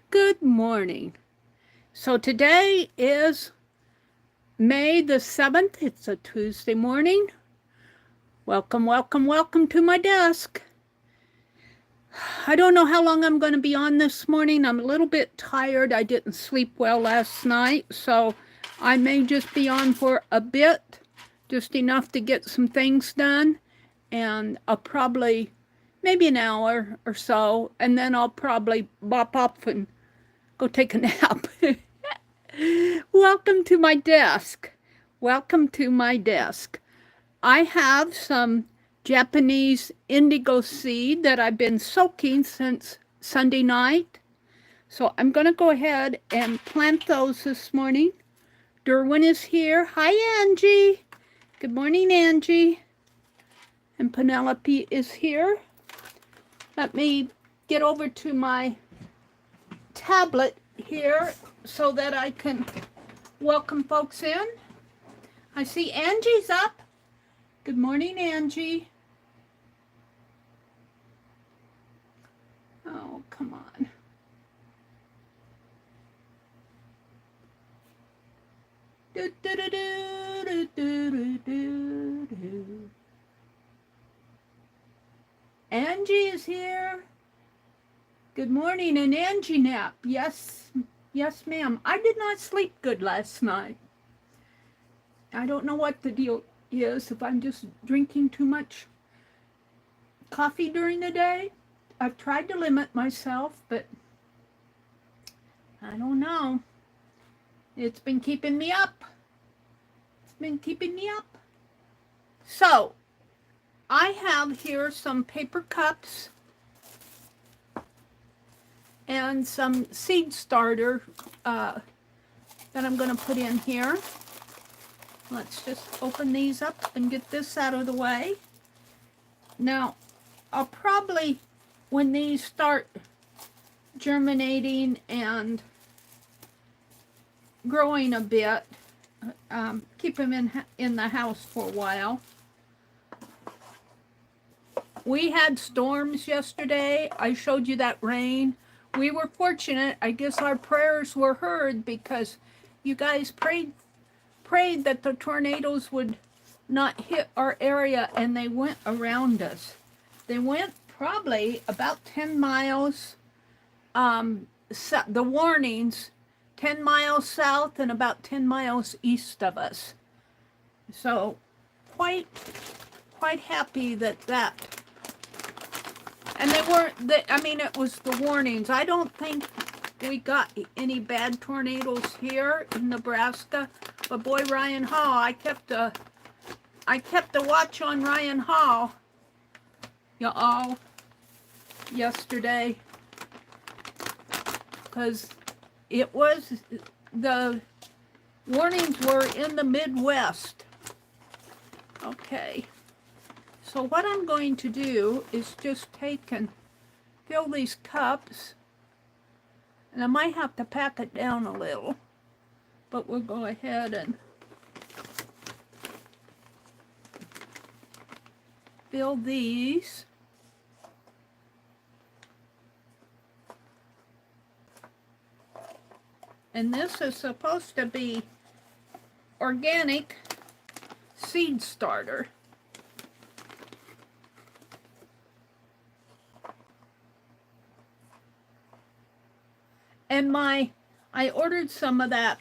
Good morning. So today is May the 7th. It's a Tuesday morning. Welcome, welcome, welcome to my desk. I don't know how long I'm going to be on this morning. I'm a little bit tired. I didn't sleep well last night, so I may just be on for a bit, just enough to get some things done. And I'll probably, maybe an hour or so, and then I'll probably bop up and go take a nap. Welcome to my desk. Welcome to my desk. I have some Japanese indigo seed that I've been soaking since Sunday night. So I'm going to go ahead and plant those this morning. Derwin is here. Hi, Angie. Good morning, Angie. And Penelope is here. Let me get over to my tablet here so that I can welcome folks in. I see Angie's up. Good morning, Angie. Oh, come on. Do, do, do, do, do, do, do, do. Angie is here. Good morning, and Angie nap. Yes, ma'am. I did not sleep good last night. I don't know what the deal is, if I'm just drinking too much coffee during the day. I've tried to limit myself, but I don't know. It's been keeping me up. So, I have here some paper cups and some seed starter that I'm going to put in here. Let's just open these up and get this out of the way. Now, I'll probably, when these start germinating and growing a bit, keep them in the house for a while. We had storms yesterday. I showed you that rain. We were fortunate. I guess our prayers were heard because you guys prayed that the tornadoes would not hit our area, and they went around us. They went probably about 10 miles, the warnings, 10 miles south and about 10 miles east of us. So quite happy that. And they weren't, it was the warnings. I don't think we got any bad tornadoes here in Nebraska. But boy, Ryan Hall, I kept a watch on Ryan Hall, y'all, yesterday. Because it was, the warnings were in the Midwest. Okay. So what I'm going to do is just take and fill these cups, and I might have to pack it down a little, but we'll go ahead and fill these. And this is supposed to be organic seed starter. And I ordered some of that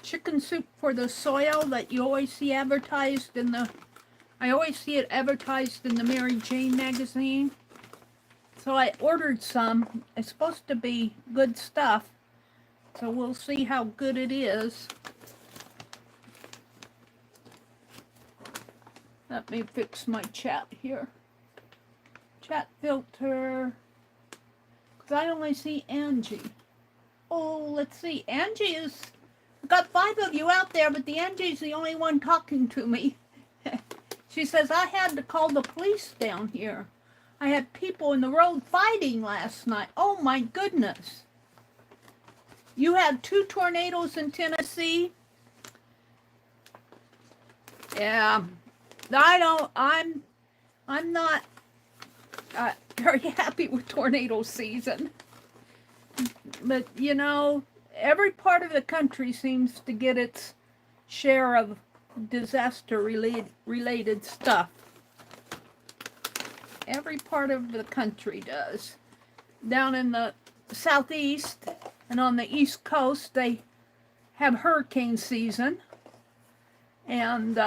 chicken soup for the soil that you always see advertised I always see it advertised in the Mary Jane magazine. So I ordered some. It's supposed to be good stuff. So we'll see how good it is. Let me fix my chat here. Chat filter. Because I only see Angie. Oh, let's see. Angie is, I've got 5 of you out there, but the Angie's the only one talking to me. She says, I had to call the police down here. I had people in the road fighting last night. Oh my goodness. You had 2 tornadoes in Tennessee? Yeah. I'm not very happy with tornado season. But, you know, every part of the country seems to get its share of disaster-related stuff. Every part of the country does. Down in the southeast and on the east coast, they have hurricane season. And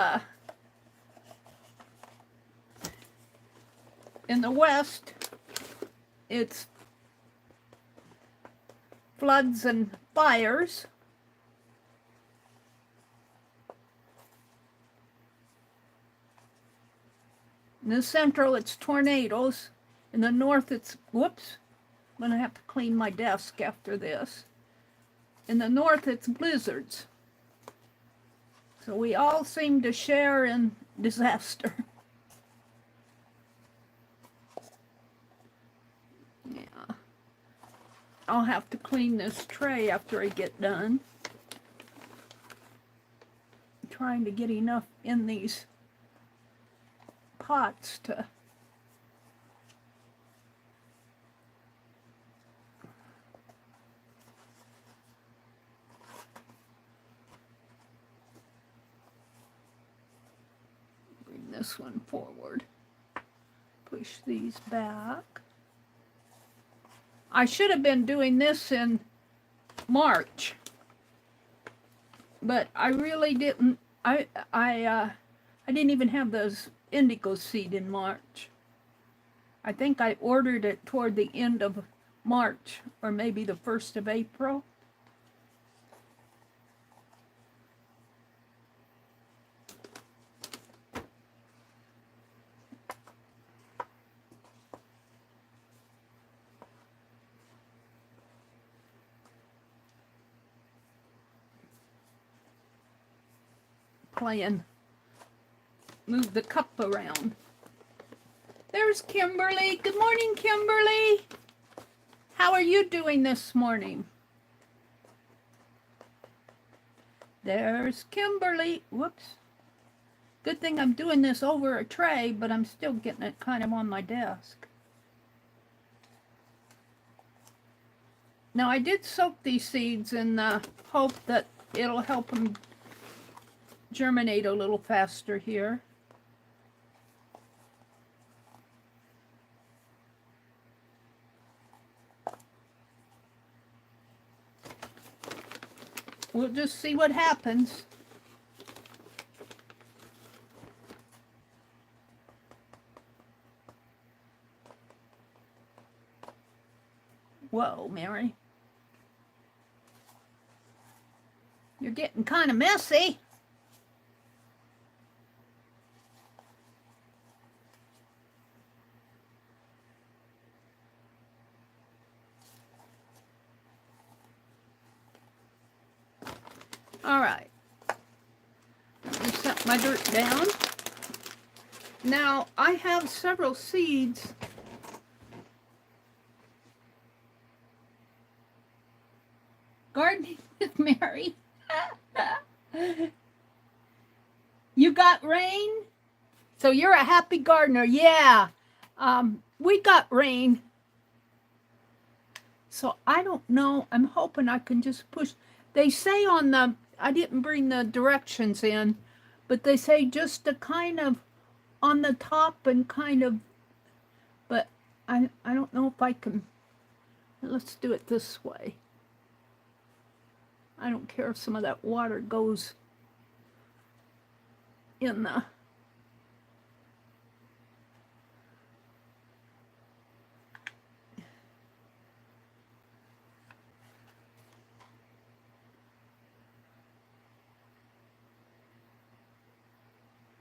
in the west, it's floods and fires. In the central, it's tornadoes. In the north, it's, whoops, I'm gonna have to clean my desk after this. In the north, it's blizzards. So we all seem to share in disaster. Yeah. I'll have to clean this tray after I get done. I'm trying to get enough in these pots to bring this one forward. Push these back. I should have been doing this in March, but I really didn't. I didn't even have those indigo seed in March. I think I ordered it toward the end of March or maybe the 1st of April. Playing. Move the cup around. There's Kimberly. Good morning, Kimberly. How are you doing this morning? There's Kimberly. Whoops. Good thing I'm doing this over a tray, but I'm still getting it kind of on my desk. Now, I did soak these seeds in the hope that it'll help them germinate a little faster here. We'll just see what happens. Whoa, Meri. You're getting kind of messy. All right. Let me set my dirt down. Now, I have several seeds. Gardening with Meri. You got rain? So you're a happy gardener. Yeah. We got rain. So I don't know. I'm hoping I can just push. They say on the, I didn't bring the directions in, but they say just to kind of on the top and kind of, but I don't know if I can. Let's do it this way. I don't care if some of that water goes in the,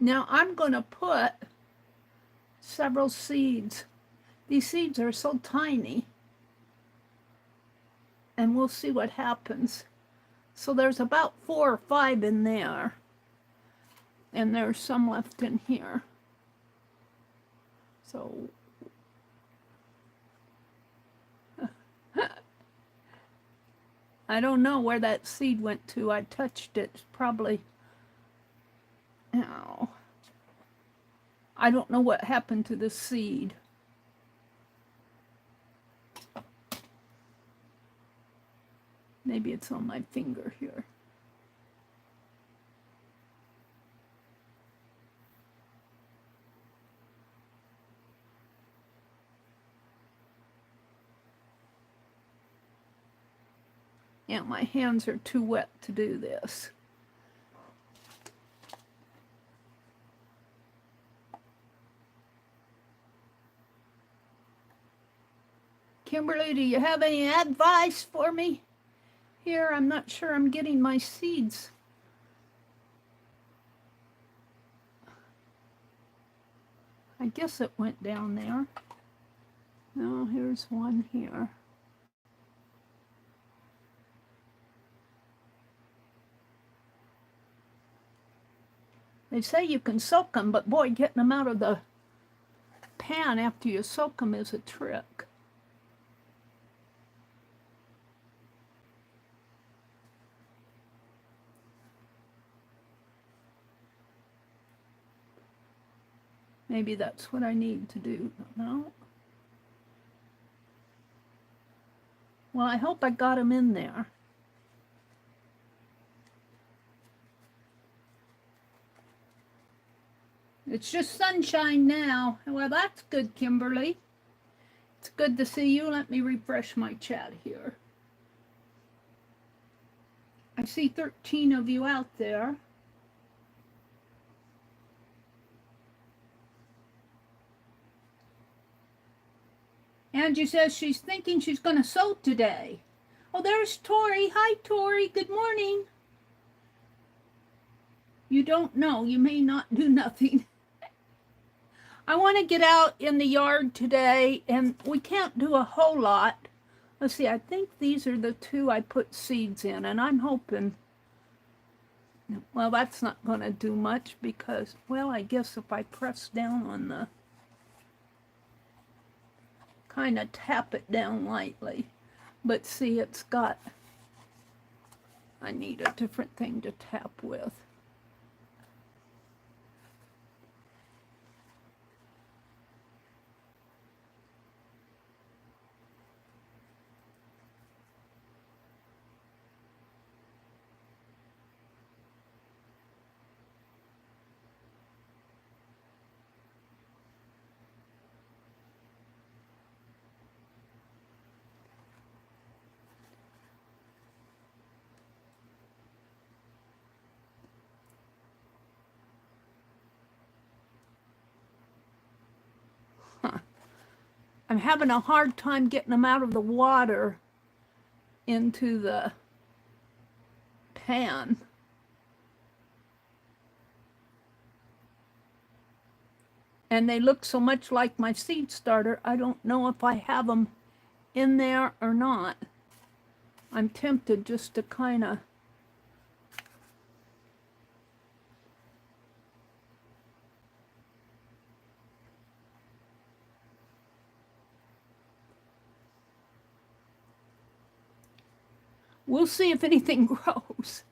now I'm going to put several seeds. These seeds are so tiny. And we'll see what happens. So there's about 4 or 5 in there. And there's some left in here. So I don't know where that seed went to. I touched it. Probably. Oh. I don't know what happened to the seed. Maybe it's on my finger here. Yeah, my hands are too wet to do this. Kimberly, do you have any advice for me? Here, I'm not sure I'm getting my seeds. I guess it went down there. No, here's one here. They say you can soak them, but boy, getting them out of the pan after you soak them is a trick. Maybe that's what I need to do. No. Well, I hope I got them in there. It's just sunshine now. Well, that's good, Kimberly. It's good to see you. Let me refresh my chat here. I see 13 of you out there. Angie says she's thinking she's going to sew today. Oh, there's Tori. Hi, Tori. Good morning. You don't know. You may not do nothing. I want to get out in the yard today, and we can't do a whole lot. Let's see, I think these are the two I put seeds in, and I'm hoping, well, that's not going to do much because, well, I guess if I press down on the, kind of tap it down lightly, but see, it's got, I need a different thing to tap with. I'm having a hard time getting them out of the water into the pan. And they look so much like my seed starter, I don't know if I have them in there or not. I'm tempted just to kind of we'll see if anything grows.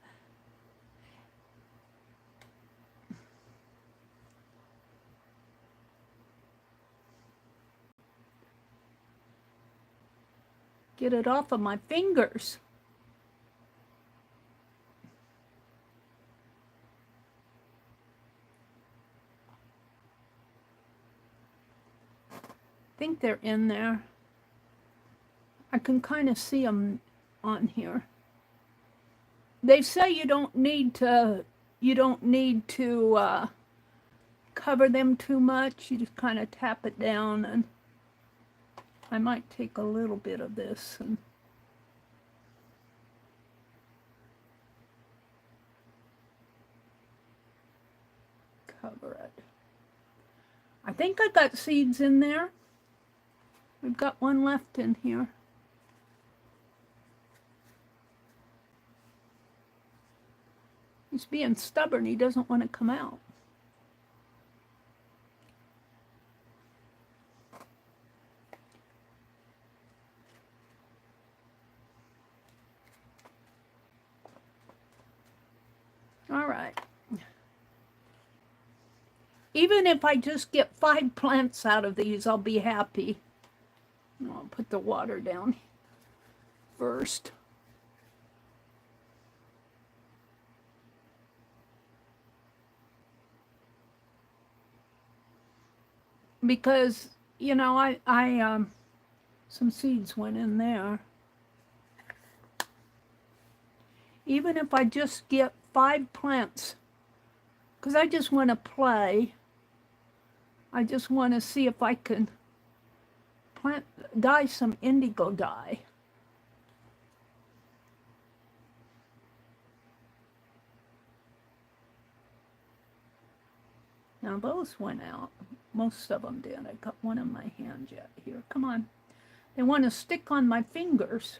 Get it off of my fingers. I think they're in there. I can kind of see them on here. They say you don't need to cover them too much. You just kind of tap it down, and I might take a little bit of this and cover it. I think I got seeds in there. We've got one left in here. He's being stubborn. He doesn't want to come out. All right. Even if I just get 5 plants out of these, I'll be happy. I'll put the water down first. because, you know, some seeds went in there. Even if I just get 5 plants, because I just want to play. I just want to see if I can dye some indigo dye. Now those went out. Most of them did. I got one in my hand yet. Here, come on. They want to stick on my fingers.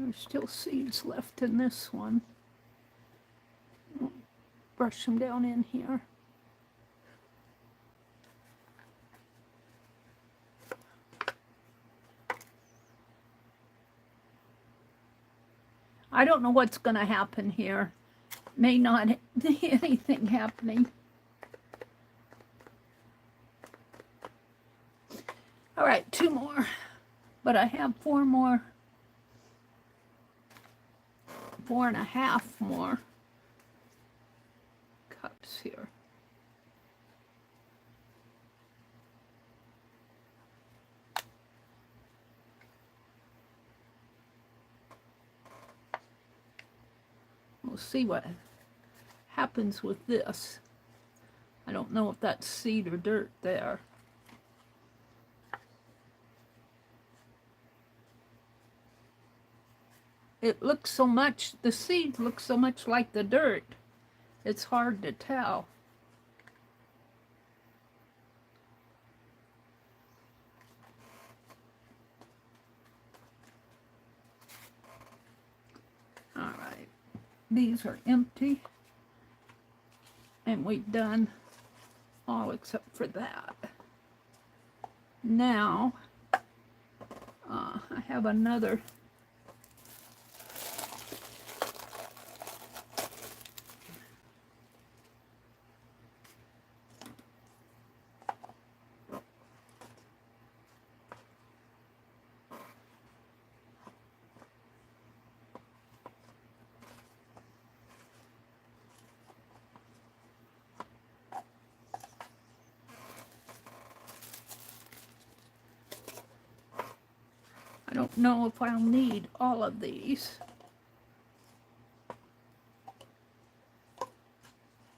There's still seeds left in this one. Brush them down in here. I don't know what's going to happen here. May not be anything happening. All right, 2 more. But I have 4 more. 4.5 more cups here. We'll see what happens with this. I don't know if that's seed or dirt there. It looks so much, the seed looks so much like the dirt, it's hard to tell. All right, these are empty, and we've done all except for that. Now, I have another I don't know if I'll need all of these.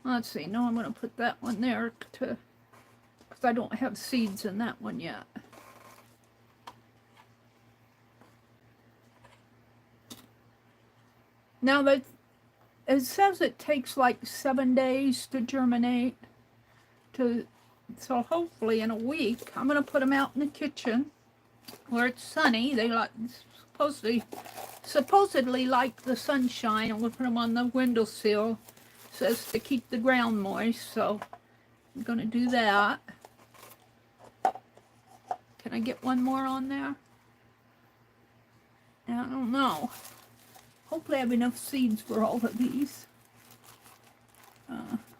Let's see, no, I'm going to put that one there because I don't have seeds in that one yet. Now that it says it takes like 7 days to germinate, so hopefully in a week, I'm going to put them out in the kitchen where it's sunny. They supposedly like the sunshine, and we'll put them on the windowsill. It says to keep the ground moist, so I'm going to do that. Can I get one more on there? I don't know. Hopefully I have enough seeds for all of these.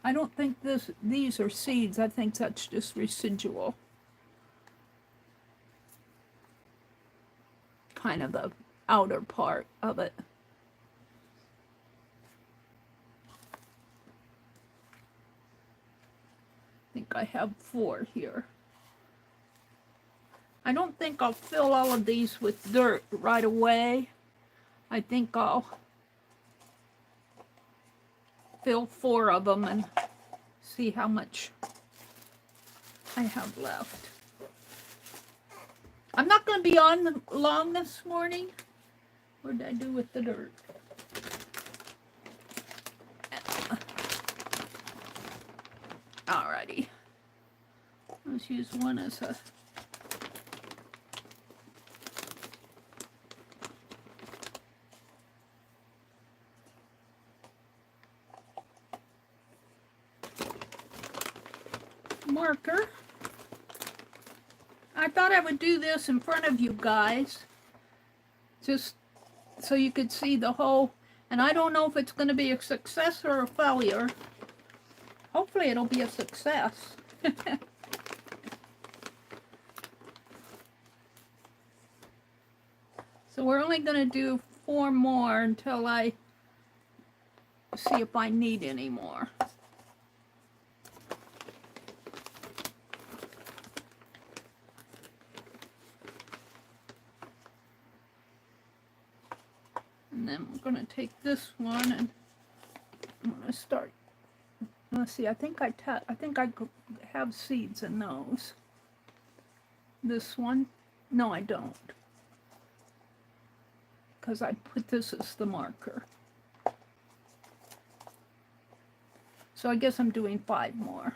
I don't think these are seeds. I think that's just residual. Kind of the outer part of it. I think I have 4 here. I don't think I'll fill all of these with dirt right away. I think I'll fill 4 of them and see how much I have left. I'm not going to be on long this morning. What did I do with the dirt? Alrighty. Let's use one as a... marker. I thought I would do this in front of you guys, just so you could see the whole, and I don't know if it's going to be a success or a failure. Hopefully it'll be a success. So we're only going to do 4 more until I see if I need any more. And then we're going to take this one and I'm going to start. Let's see, I think I have seeds in those. This one? No, I don't. Because I put this as the marker. So I guess I'm doing 5 more.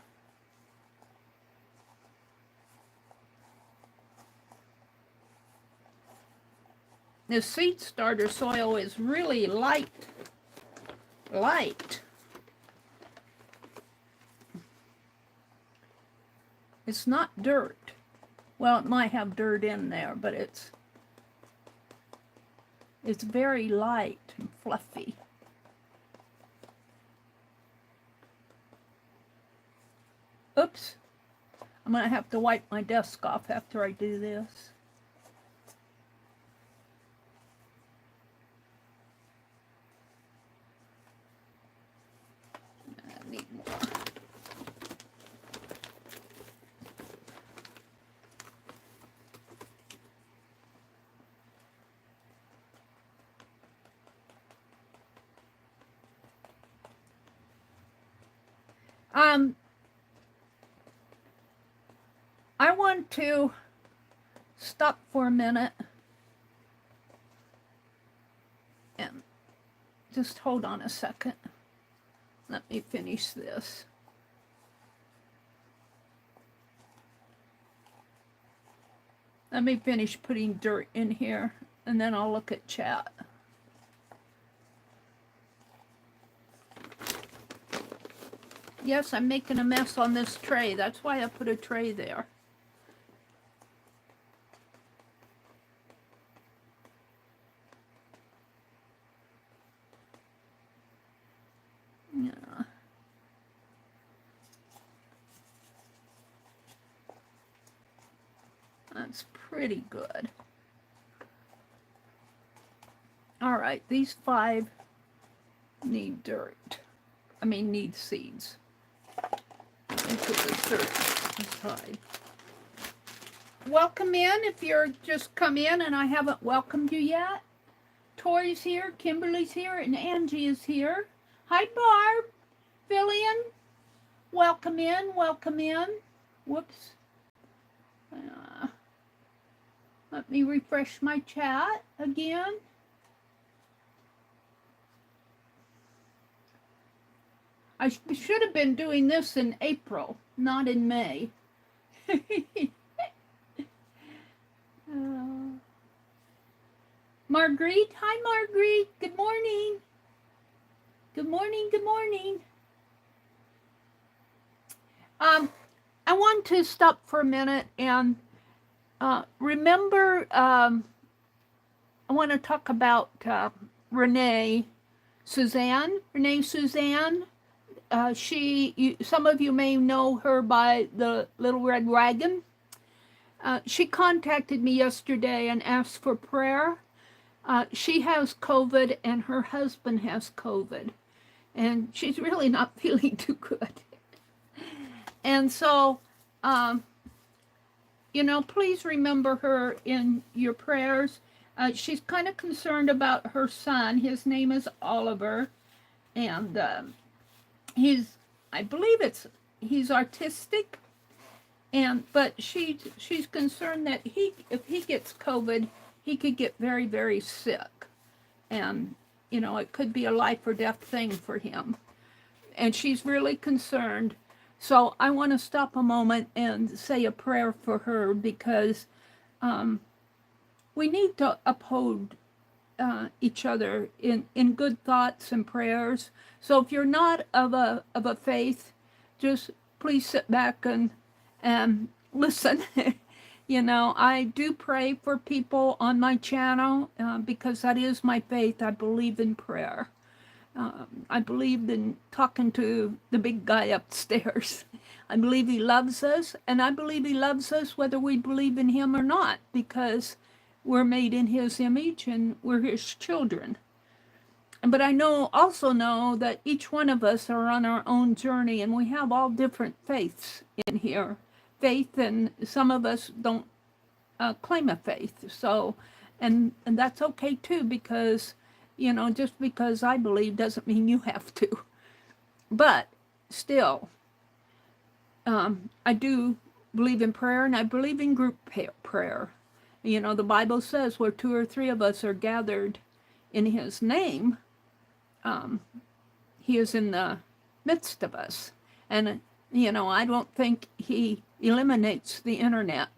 This seed starter soil is really light. It's not dirt. Well, it might have dirt in there, but it's very light and fluffy. Oops. I'm going to have to wipe my desk off after I do this. I need more. I want to stop for a minute and just hold on a second. Let me finish this. Let me finish putting dirt in here and then I'll look at chat. Yes, I'm making a mess on this tray. That's why I put a tray there. Yeah. That's pretty good. All right, these 5 need dirt. I mean, need seeds. And put the dirt aside. Welcome in if you're just come in and I haven't welcomed you yet. Tori's here, Kimberly's here, and Angie is here. Hi, Barb. Fillion. Welcome in, welcome in. Whoops. Let me refresh my chat again. I should have been doing this in April, not in May. Marguerite, hi Marguerite, good morning. Good morning, good morning. I want to stop for a minute and remember, I want to talk about Renee Suzanne. Some of you may know her by the Little Red Wagon. She contacted me yesterday and asked for prayer. She has COVID and her husband has COVID. And she's really not feeling too good. And so, please remember her in your prayers. She's kind of concerned about her son. His name is Oliver. And I believe he's autistic. But she's concerned that if he gets COVID, he could get very, very sick. And, it could be a life or death thing for him. And she's really concerned. So I want to stop a moment and say a prayer for her because we need to uphold each other in good thoughts and prayers. So if you're not of a faith, just please sit back and And listen, you know, I do pray for people on my channel because that is my faith. I believe in prayer. I believe in talking to the big guy upstairs. I believe he loves us, and I believe he loves us whether we believe in him or not, because we're made in his image and we're his children. But I also know that each one of us are on our own journey, and we have all different faiths in here. Faith, and some of us don't claim a faith. So, and that's okay too, because, you know, just because I believe doesn't mean you have to. But still, I do believe in prayer, and I believe in group prayer. You know, the Bible says where 2 or 3 of us are gathered in his name, he is in the midst of us. And, you know, I don't think he eliminates the internet.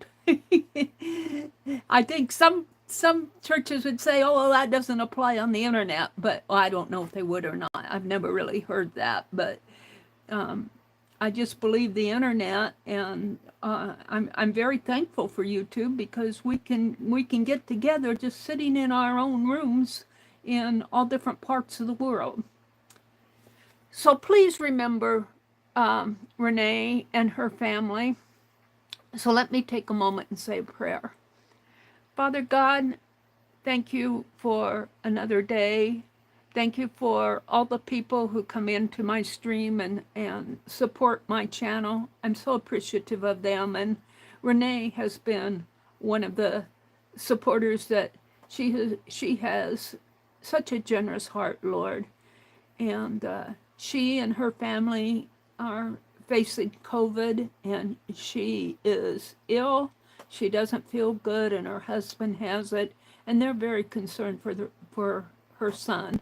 I think some churches would say, oh, well, that doesn't apply on the internet, but well, I don't know if they would or not. I've never really heard that, but I just believe the internet, and I'm very thankful for YouTube, because we can get together just sitting in our own rooms in all different parts of the world. So please remember Renee and her family. So let me take a moment and say a prayer. Father God, thank you for another day. Thank you for all the people who come into my stream and support my channel. I'm so appreciative of them. And Renee has been one of the supporters that she has such a generous heart, Lord. And she and her family are facing COVID, and she is ill. She doesn't feel good, and her husband has it, and they're very concerned for her son.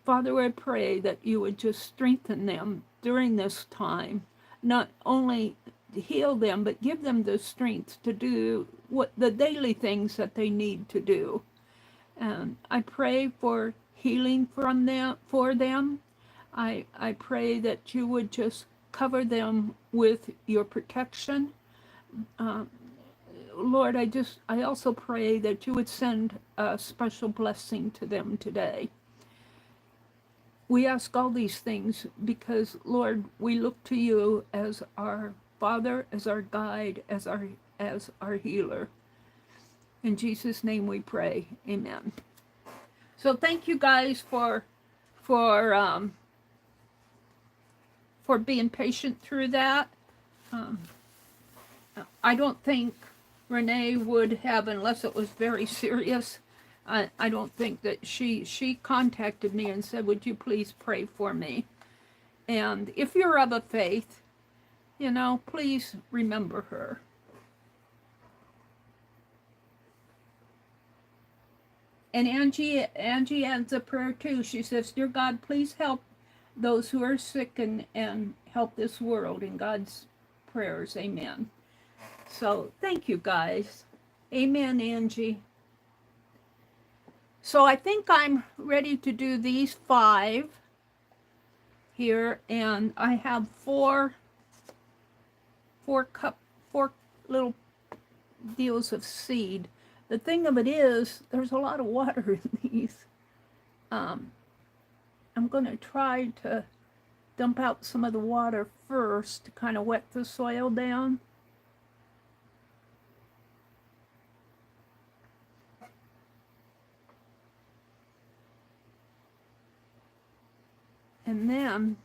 Father, I pray that you would just strengthen them during this time, not only heal them, but give them the strength to do what the daily things that they need to do. And I pray for healing from them, for them. I pray that you would just cover them with your protection. Lord, I also pray that you would send a special blessing to them today. We ask all these things because, Lord, we look to you as our Father, as our guide, as our healer. In Jesus' name we pray. Amen. So thank you guys for being patient through that. I don't think Renee would have, unless it was very serious. I don't think that she contacted me and said, would you please pray for me? And if you're of a faith, you know, please remember her. And Angie adds a prayer too. She says, dear God, please help those who are sick and help this world. In God's prayers, amen. So thank you guys. Amen, Angie. So I think I'm ready to do these 5 here, and I have 4 little deals of seed. The thing of it is, there's a lot of water in these. I'm going to try to dump out some of the water first to kind of wet the soil down. And then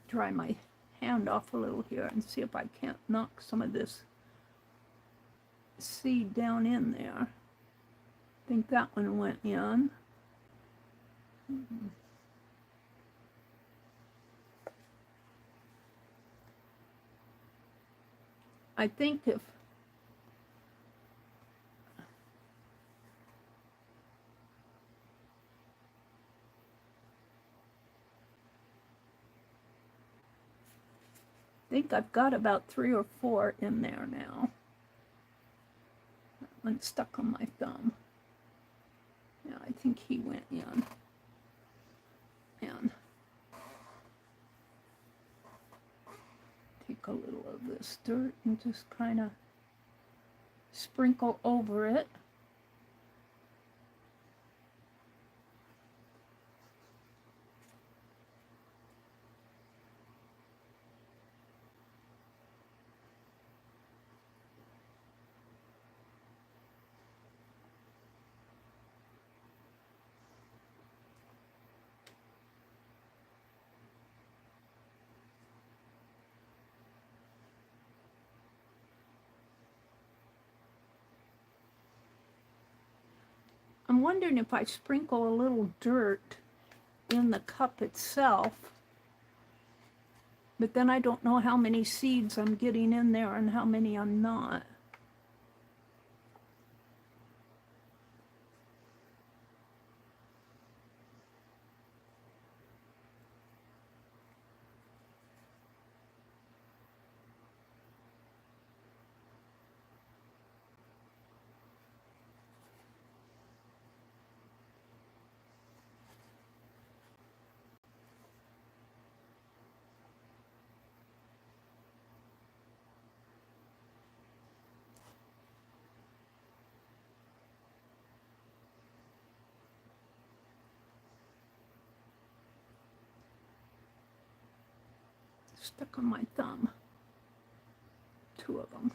dry my hand off a little here and see if I can't knock some of this seed down in there. I think that one went in. I think if I've got about 3 or 4 in there now. That one stuck on my thumb. Yeah, I think he went in. And a little of this dirt and just kind of sprinkle over it. I'm wondering if I sprinkle a little dirt in the cup itself, but then I don't know how many seeds I'm getting in there and how many I'm not. Stuck on my thumb. 2 of them.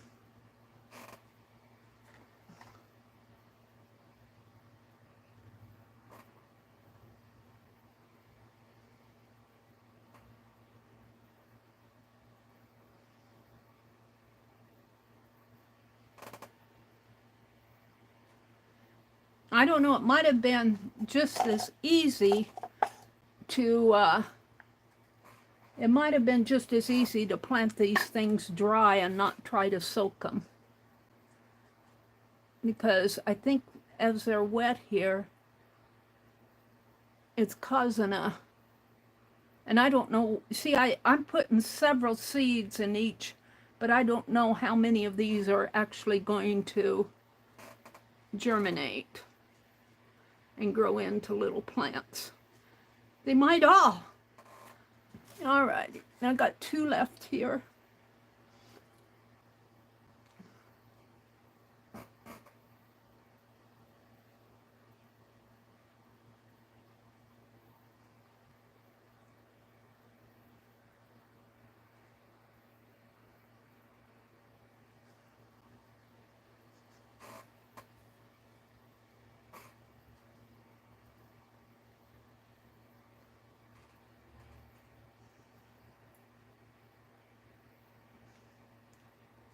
I don't know, it might have been just as easy to it might have been just as easy to plant these things dry and not try to soak them. Because I think as they're wet here, it's causing a, and I don't know, see, I'm putting several seeds in each, but I don't know how many of these are actually going to germinate and grow into little plants. They might all. All right, I've got 2 left here.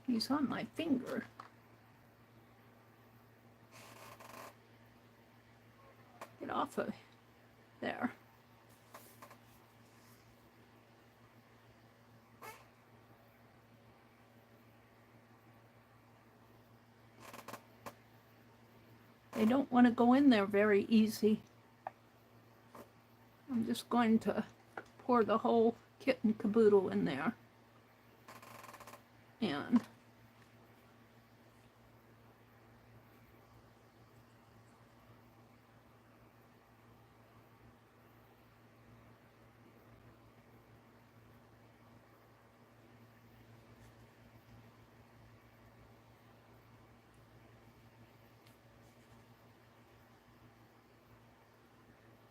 He's on my finger. Get off of there. They don't want to go in there very easy. I'm just going to pour the whole kit and caboodle in there. And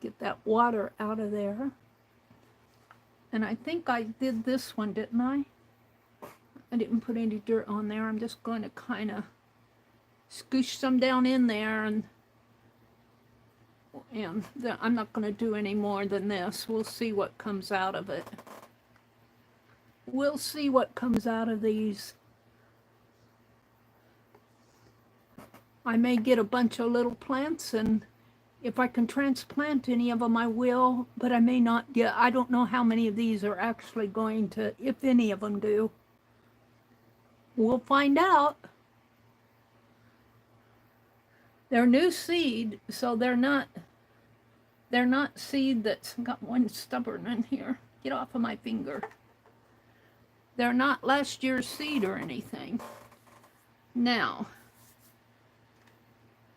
get that water out of there. And I think I did this one, didn't I? I didn't put any dirt on there. I'm just going to kind of scoosh some down in there, and I'm not going to do any more than this. We'll see what comes out of it. We'll see what comes out of these. I may get a bunch of little plants, and if I can transplant any of them, I will, but I may not get, I don't know how many of these are actually going to, if any of them do. We'll find out. They're new seed, so they're not seed that's got one stubborn in here. Get off of my finger. They're not last year's seed or anything. Now,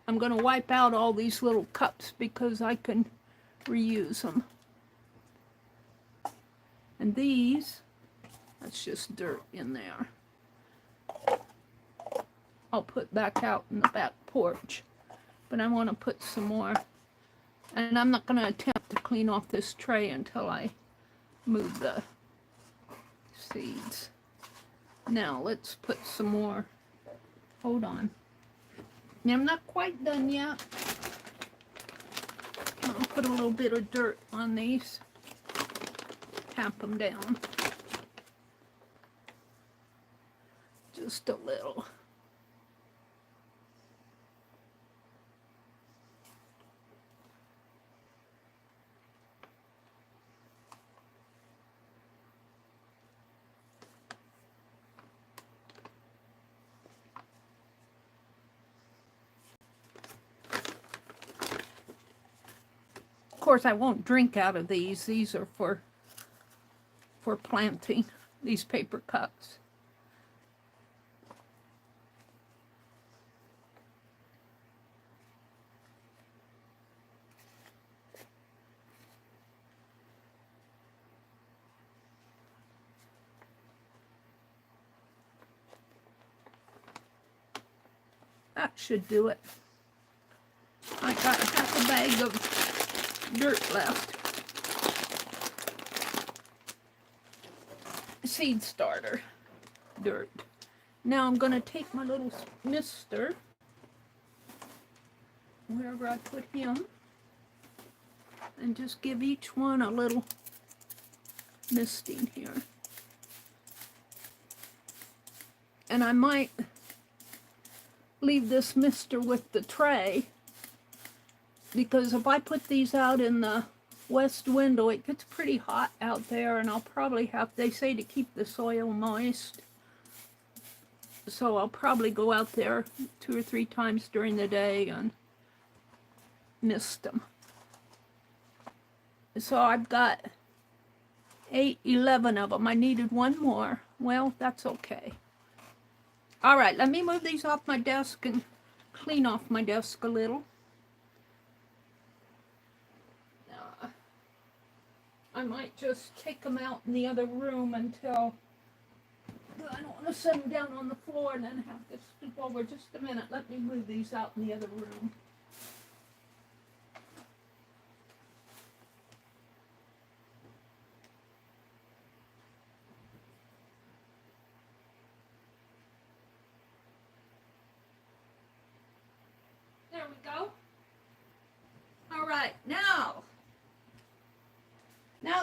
I'm going to wipe out all these little cups because I can reuse them. And these That's just dirt in there. I'll put back out in the back porch. But I want to put some more. And I'm not going to attempt to clean off this tray until I move the seeds. Now let's put some more. Hold on. Now, I'm not quite done yet. I'll put a little bit of dirt on these. Tap them down. Just a little. Of course, I won't drink out of these. These are for planting, these paper cups. That should do it. I got half a bag of dirt left. Seed starter dirt. Now I'm going to take my little mister, wherever I put him, and just give each one a little misting here. And I might leave this mister with the tray, because if I put these out in the west window, it gets pretty hot out there, and I'll probably have, they say to keep the soil moist, so I'll probably go out there 2 or 3 times during the day and mist them. So I've got 11 of them. I needed one more. Well, that's okay. All right, let me move these off my desk and clean off my desk a little. I might just take them out in the other room until, I don't want to set them down on the floor and then have to stoop over. Just a minute, let me move these out in the other room. There we go. All right, now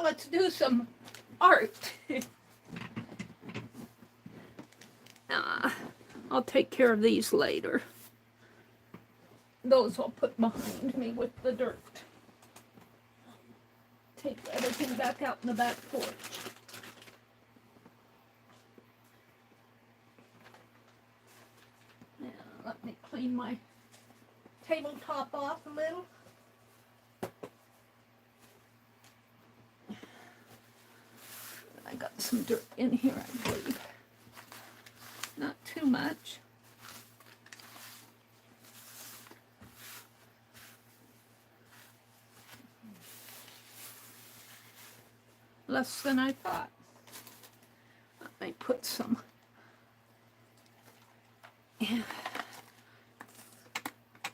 let's do some art. I'll take care of these later. Those I'll put behind me with the dirt. Take everything back out in the back porch. Now let me clean my tabletop off a little. I got some dirt in here, I believe. Not too much. Less than I thought. Let me put some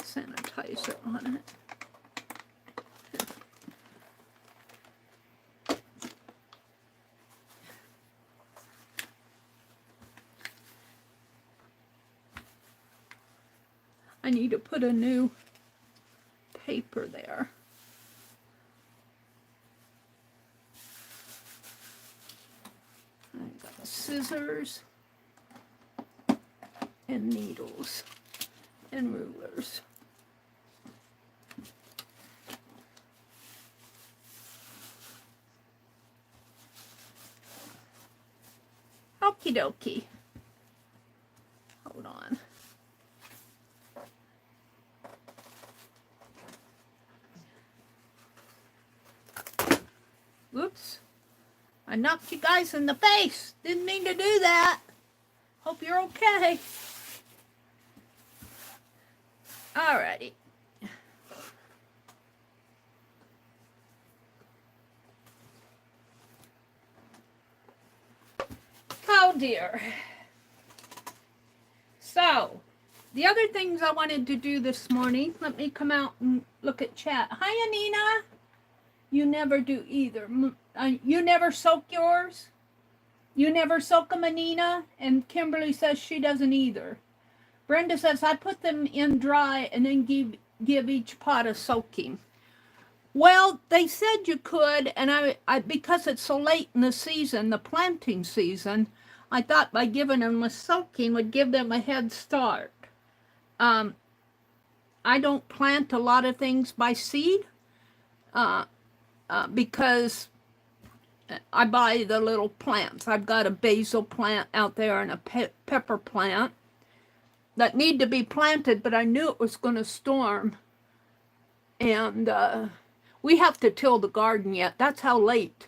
sanitizer on it. I need to put a new paper there. I've got scissors and needles and rulers. Okie dokie. Hold on. Whoops. I knocked you guys in the face. Didn't mean to do that. Hope you're okay. Alrighty. dear. So, the other things I wanted to do this morning, let me come out and look at chat. Hi, Anina. You never do either. You never soak yours? You never soak them, Anina? And Kimberly says she doesn't either. Brenda says, I put them in dry and then give each pot a soaking. Well, they said you could, and I because it's so late in the season, the planting season, I thought by giving them a soaking would give them a head start. I don't plant a lot of things by seed because I buy the little plants. I've got a basil plant out there and a pepper plant that need to be planted, but I knew it was going to storm. And we have to till the garden yet. That's how late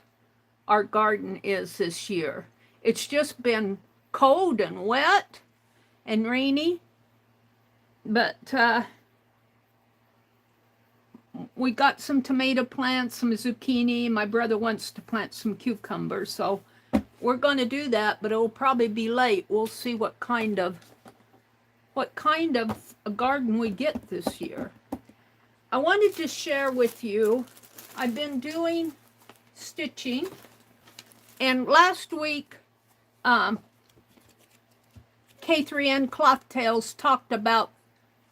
our garden is this year. It's just been cold and wet and rainy. But we got some tomato plants, some zucchini. My brother wants to plant some cucumbers. So we're going to do that, but it will probably be late. We'll see what kind of a garden we get this year. I wanted to share with you, I've been doing stitching, and last week K3N Cloth Tales talked about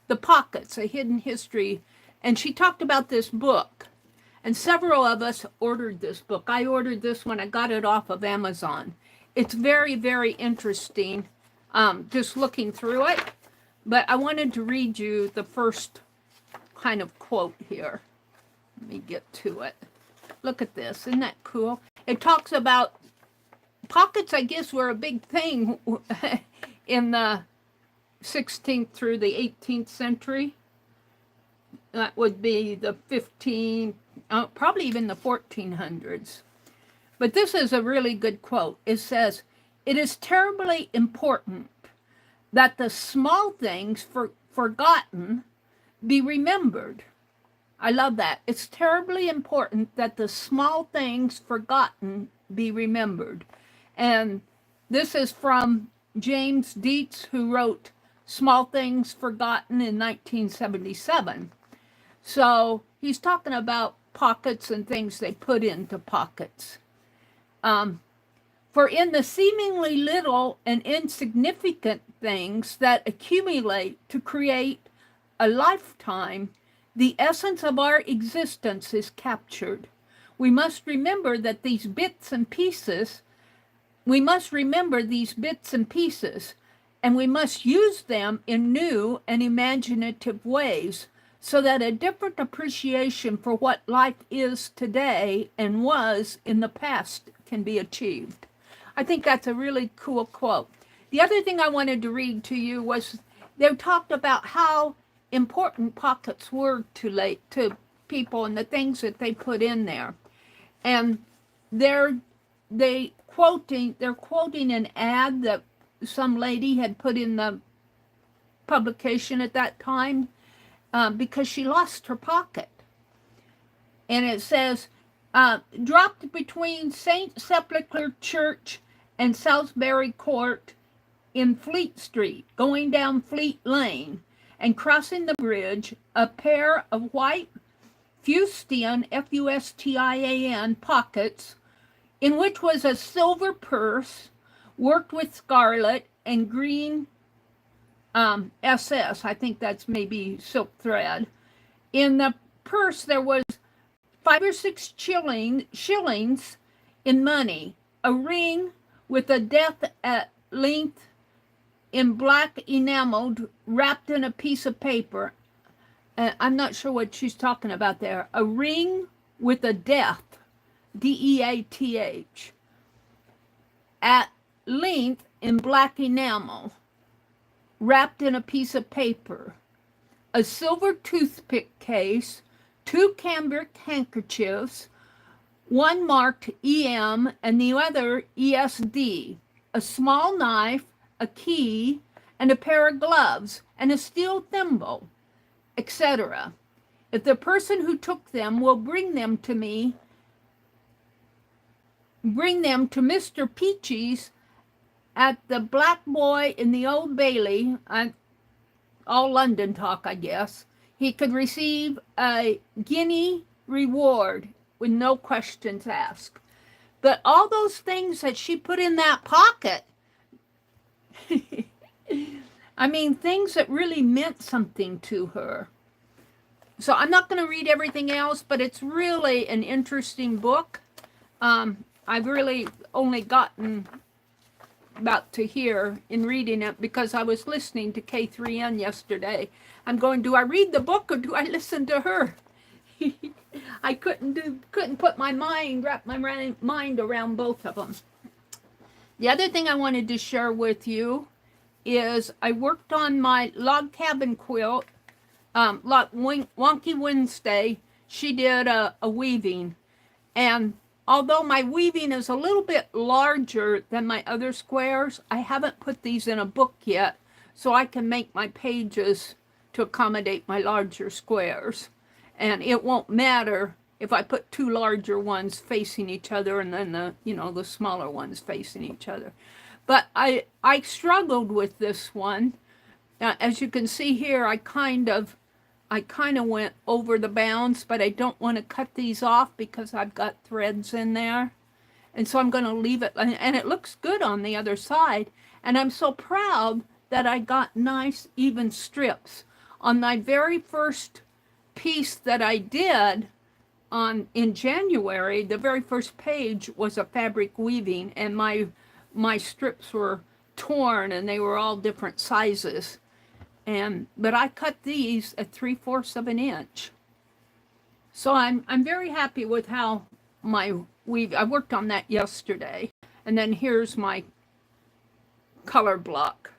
the pockets, a hidden history, and she talked about this book, and several of us ordered this book. I ordered this when I got it off of Amazon. It's very, very interesting, just looking through it, but I wanted to read you the first kind of quote here. Let me get to it. Look at this. Isn't that cool? It talks about pockets, I guess, were a big thing in the 16th through the 18th century. That would be the 15th, probably even the 1400s. But this is a really good quote. It says, "It is terribly important that the small things forgotten be remembered." I love that. It's terribly important that the small things forgotten be remembered. And this is from James Dietz, who wrote Small Things Forgotten in 1977. So he's talking about pockets and things they put into pockets. For in the seemingly little and insignificant things that accumulate to create a lifetime, the essence of our existence is captured. We must remember that these bits and pieces, and we must use them in new and imaginative ways so that a different appreciation for what life is today and was in the past can be achieved. I think that's a really cool quote. The other thing I wanted to read to you was they talked about how important pockets were to people and the things that they put in there. And they're quoting an ad that some lady had put in the publication at that time because she lost her pocket. And it says, dropped between St. Sepulchre Church and Salisbury Court in Fleet Street, going down Fleet Lane and crossing the bridge, a pair of white fustian, F-U-S-T-I-A-N, pockets, in which was a silver purse worked with scarlet and green SS, I think that's maybe silk thread. In the purse there was 5 or 6 shillings in money, a ring with a death at length in black enameled, wrapped in a piece of paper. I'm not sure what she's talking about there. A ring with a death, D-E-A-T-H, at length in black enamel, wrapped in a piece of paper. A silver toothpick case, 2 cambric handkerchiefs, one marked EM and the other ESD, a small knife, a key, and a pair of gloves, and a steel thimble, etc. If the person who took them will bring them to Mr. Peachy's at the Black Boy in the Old Bailey, all London talk, I guess, he could receive a guinea reward with no questions asked. But all those things that she put in that pocket, I mean, things that really meant something to her. So I'm not going to read everything else, but it's really an interesting book. I've really only gotten about to here in reading it because I was listening to K3N yesterday. I'm going, do I read the book or do I listen to her? I couldn't put my mind, wrap my mind around both of them. The other thing I wanted to share with you is I worked on my log cabin quilt. Wonky Wednesday, she did a weaving, and although my weaving is a little bit larger than my other squares, I haven't put these in a book yet, so I can make my pages to accommodate my larger squares. And it won't matter if I put two larger ones facing each other and then the smaller ones facing each other. But I struggled with this one. As you can see here, I kind of went over the bounds, but I don't want to cut these off because I've got threads in there. And so I'm going to leave it, and it looks good on the other side. And I'm so proud that I got nice even strips. On my very first piece that I did in January, the very first page was a fabric weaving, and my strips were torn and they were all different sizes. But I cut these at 3/4 of an inch. So I'm very happy with how my weave, I worked on that yesterday. And then here's my color block.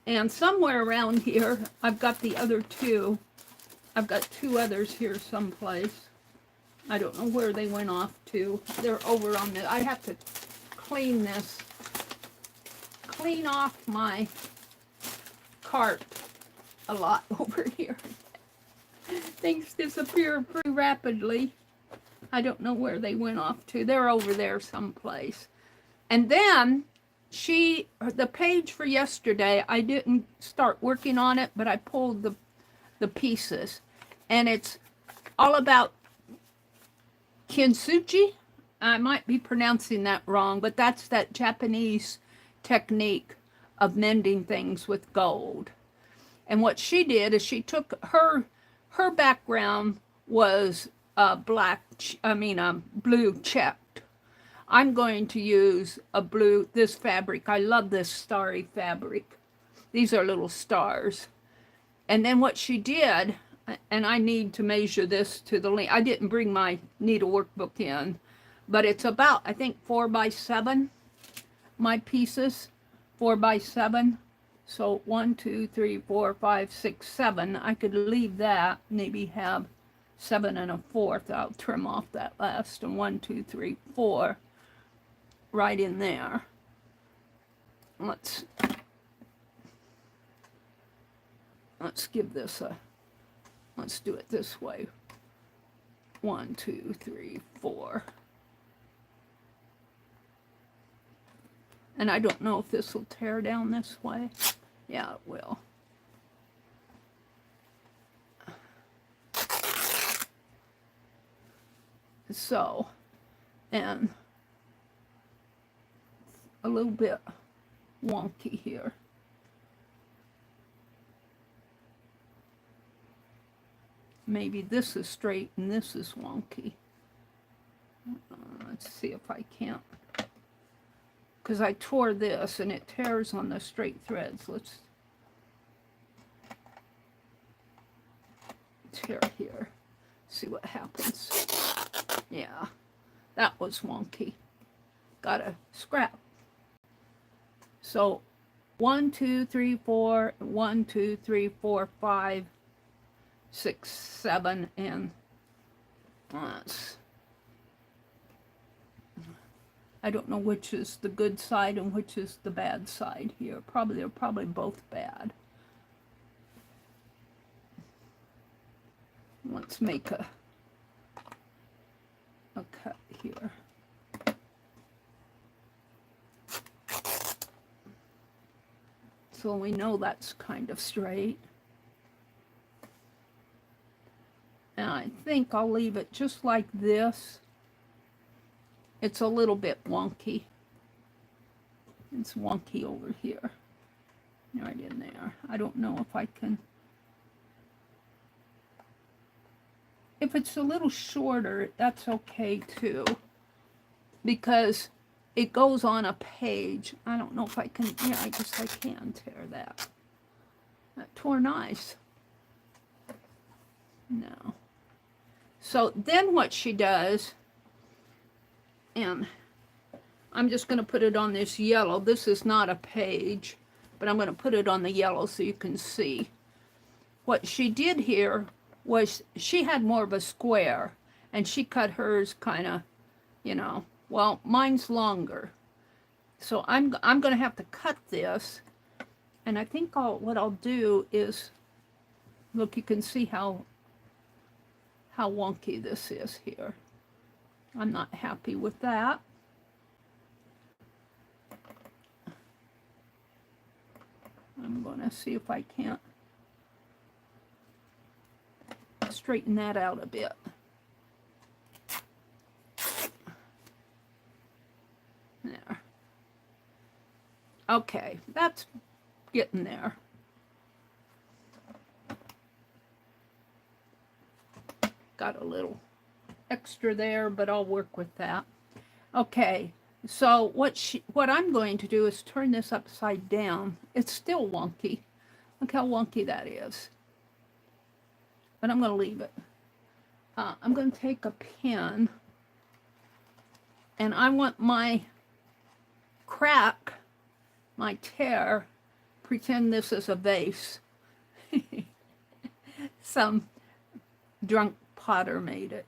And somewhere around here, I've got the other two. I've got two others here someplace. I don't know where they went off to. They're over on the, I have to clean off my cart a lot over here. Things disappear pretty rapidly. I don't know where they went off to. They're over there someplace. And then the page for yesterday, I didn't start working on it, but I pulled the pieces. And it's all about kintsugi. I might be pronouncing that wrong, but that's that Japanese technique of mending things with gold. And what she did is she took her background was blue checked. I'm going to use this fabric. I love this starry fabric. These are little stars. And then what she did, and I need to measure this to the length. I didn't bring my needle workbook in, but it's about, I think, 4x7, my pieces, 4x7. So 1, 2, 3, 4, 5, 6, 7. I could leave that, maybe have 7 1/4. I'll trim off that last, and 1, 2, 3, 4 right in there. Let's give this let's do it this way. 1, 2, 3, 4. And I don't know if this will tear down this way. Yeah, it will. So, and a little bit wonky here. Maybe this is straight and this is wonky. Let's see if I can't. Because I tore this and it tears on the straight threads. Let's tear here. See what happens. Yeah, that was wonky. Gotta scrap. So 1, 2, 3, 4, 1, 2, 3, 4, 5, 6, 7, and I don't know which is the good side and which is the bad side here. They're probably both bad. Let's make a cut here. So we know that's kind of straight. And I think I'll leave it just like this. It's a little bit wonky. It's wonky over here. Right in there. I don't know if I can. If it's a little shorter, that's okay too. Because it goes on a page. I don't know if I can. Yeah, I guess I can tear that. That tore nice. No. So then what she does, and I'm just going to put it on this yellow. This is not a page, but I'm going to put it on the yellow so you can see. What she did here was she had more of a square, and she cut hers kind of, you know, well, mine's longer. So I'm going to have to cut this, and I think what I'll do is, look, you can see how wonky this is here. I'm not happy with that. I'm going to see if I can't straighten that out a bit. There. Okay, that's getting there. Got a little extra there, but I'll work with that. Okay, so what I'm going to do is turn this upside down. It's still wonky. Look how wonky that is. But I'm going to leave it. I'm going to take a pen, and I want my crack, my tear, pretend this is a vase. Some drunk potter made it.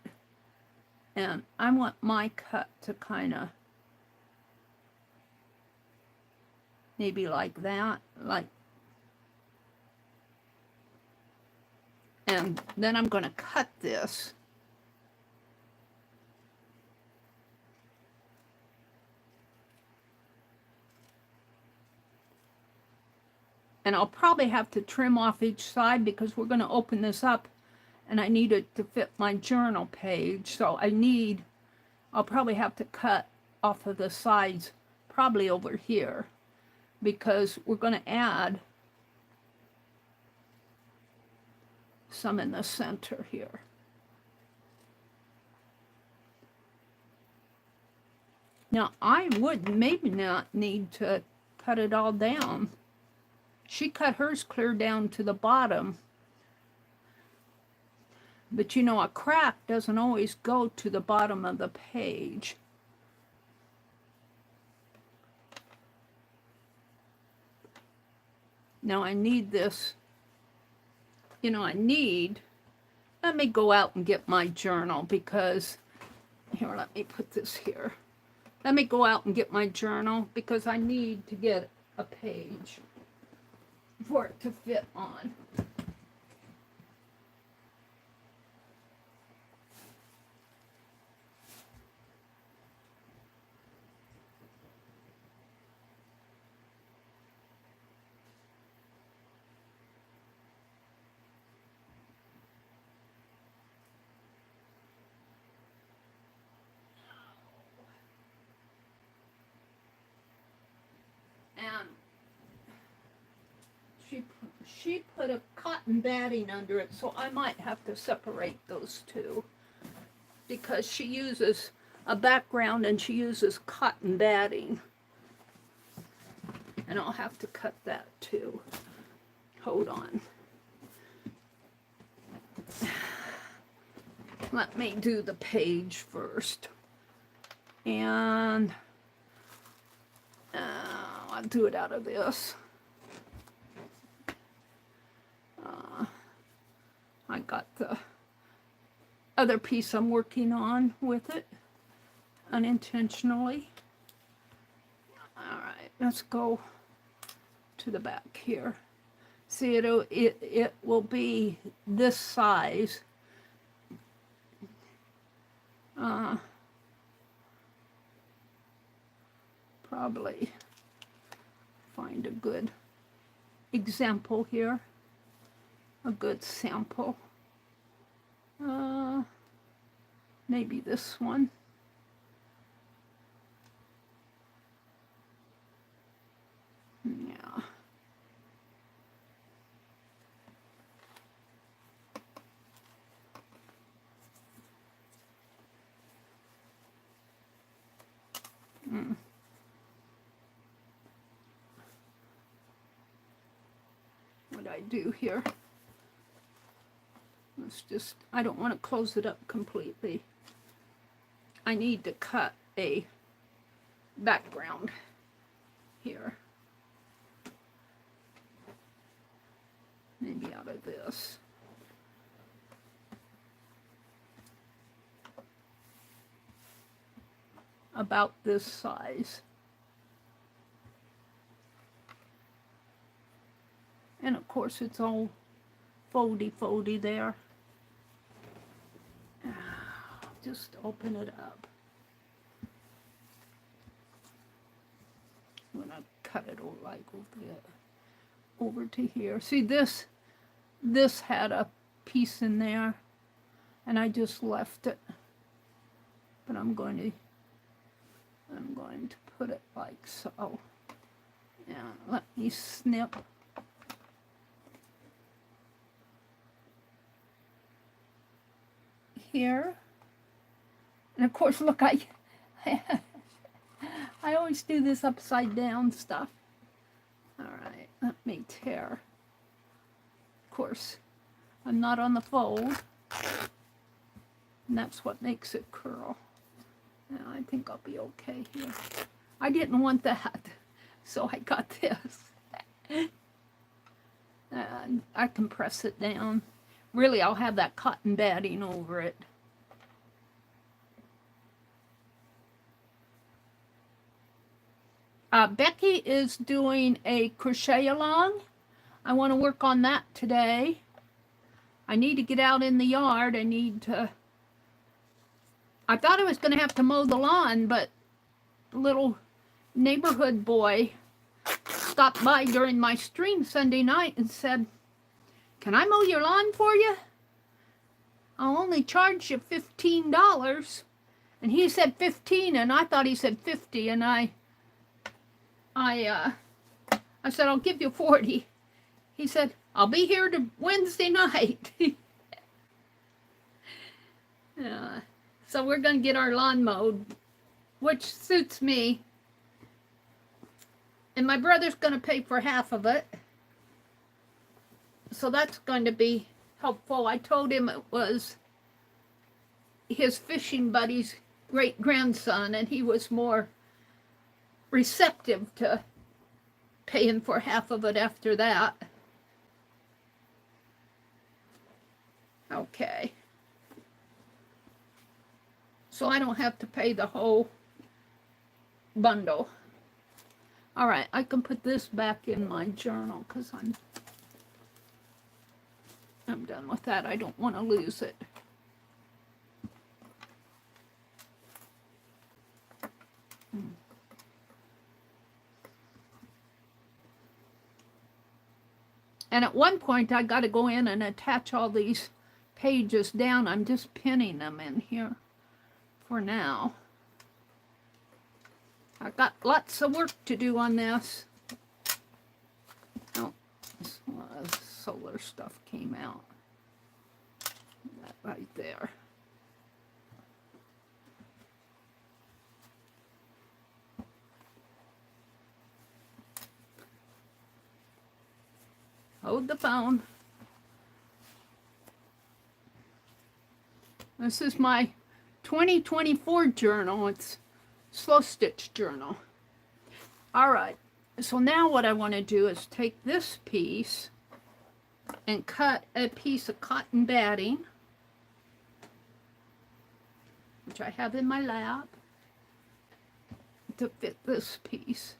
And I want my cut to kind of maybe like that, like, and then I'm going to cut this. And I'll probably have to trim off each side because we're going to open this up and I need it to fit my journal page. So I'll probably have to cut off of the sides, probably over here, because we're going to add some in the center here. Now, I would maybe not need to cut it all down. She cut hers clear down to the bottom. But you know, a crack doesn't always go to the bottom of the page. Now I need this, you know, let me go out and get my journal because, here, let me put this here. Let me go out and get my journal because I need to get a page for it to fit on. And she put a cotton batting under it, so I might have to separate those two because she uses a background and she uses cotton batting. And I'll have to cut that too. Hold on. Let me do the page first. And I'll do it out of this. I got the other piece I'm working on with it unintentionally. All right, let's go to the back here. See, it will be this size. Probably find a good example here, a good sample. Maybe this one. Yeah. What I do here? Let's just, I don't want to close it up completely. I need to cut a background here. Maybe out of this. About this size. And of course it's all foldy there. Just open it up. I'm gonna cut it like over to here. See, this had a piece in there, and I just left it. But I'm going to put it like so. And let me snip. Here. And of course, look, I always do this upside down stuff. All right, let me tear. Of course, I'm not on the fold, and that's what makes it curl. Now, I think I'll be okay here. I didn't want that, so I got this. And I can press it down. Really, I'll have that cotton batting over it. Becky is doing a crochet along. I want to work on that today. I need to get out in the yard. I thought I was going to have to mow the lawn, but the little neighborhood boy stopped by during my stream Sunday night and said, "Can I mow your lawn for you? I'll only charge you $15. And he said 15, and I thought he said 50, and I said, "I'll give you 40. He said, "I'll be here to Wednesday night." So we're going to get our lawn mowed, which suits me. And my brother's going to pay for half of it. So that's going to be helpful. I told him it was his fishing buddy's great-grandson, and he was more receptive to paying for half of it after that. Okay. So I don't have to pay the whole bundle. All right, I can put this back in my journal because I'm done with that. I don't want to lose it. And at one point, I got to go in and attach all these pages down. I'm just pinning them in here for now. I've got lots of work to do on this. Oh, solar stuff came out. That right there. Hold the phone. This is my 2024 journal. It's slow stitch journal. All right. So now what I want to do is take this piece and cut a piece of cotton batting, which I have in my lap, to fit this piece.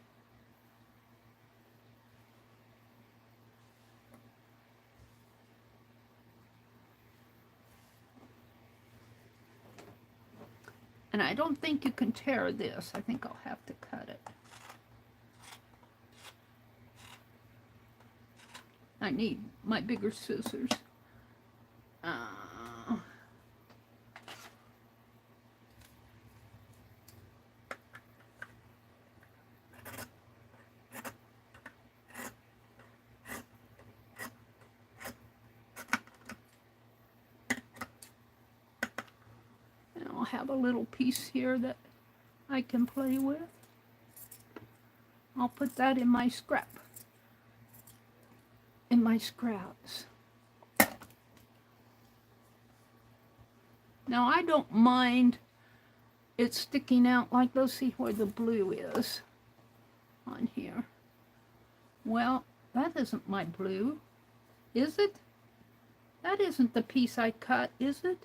And I don't think you can tear this. I think I'll have to cut it. I need my bigger scissors. And I'll have a little piece here that I can play with. I'll put that in my scraps. Now I don't mind it sticking out like, let's see where the blue is on here. Well, that isn't my blue, is it? That isn't the piece I cut, is it?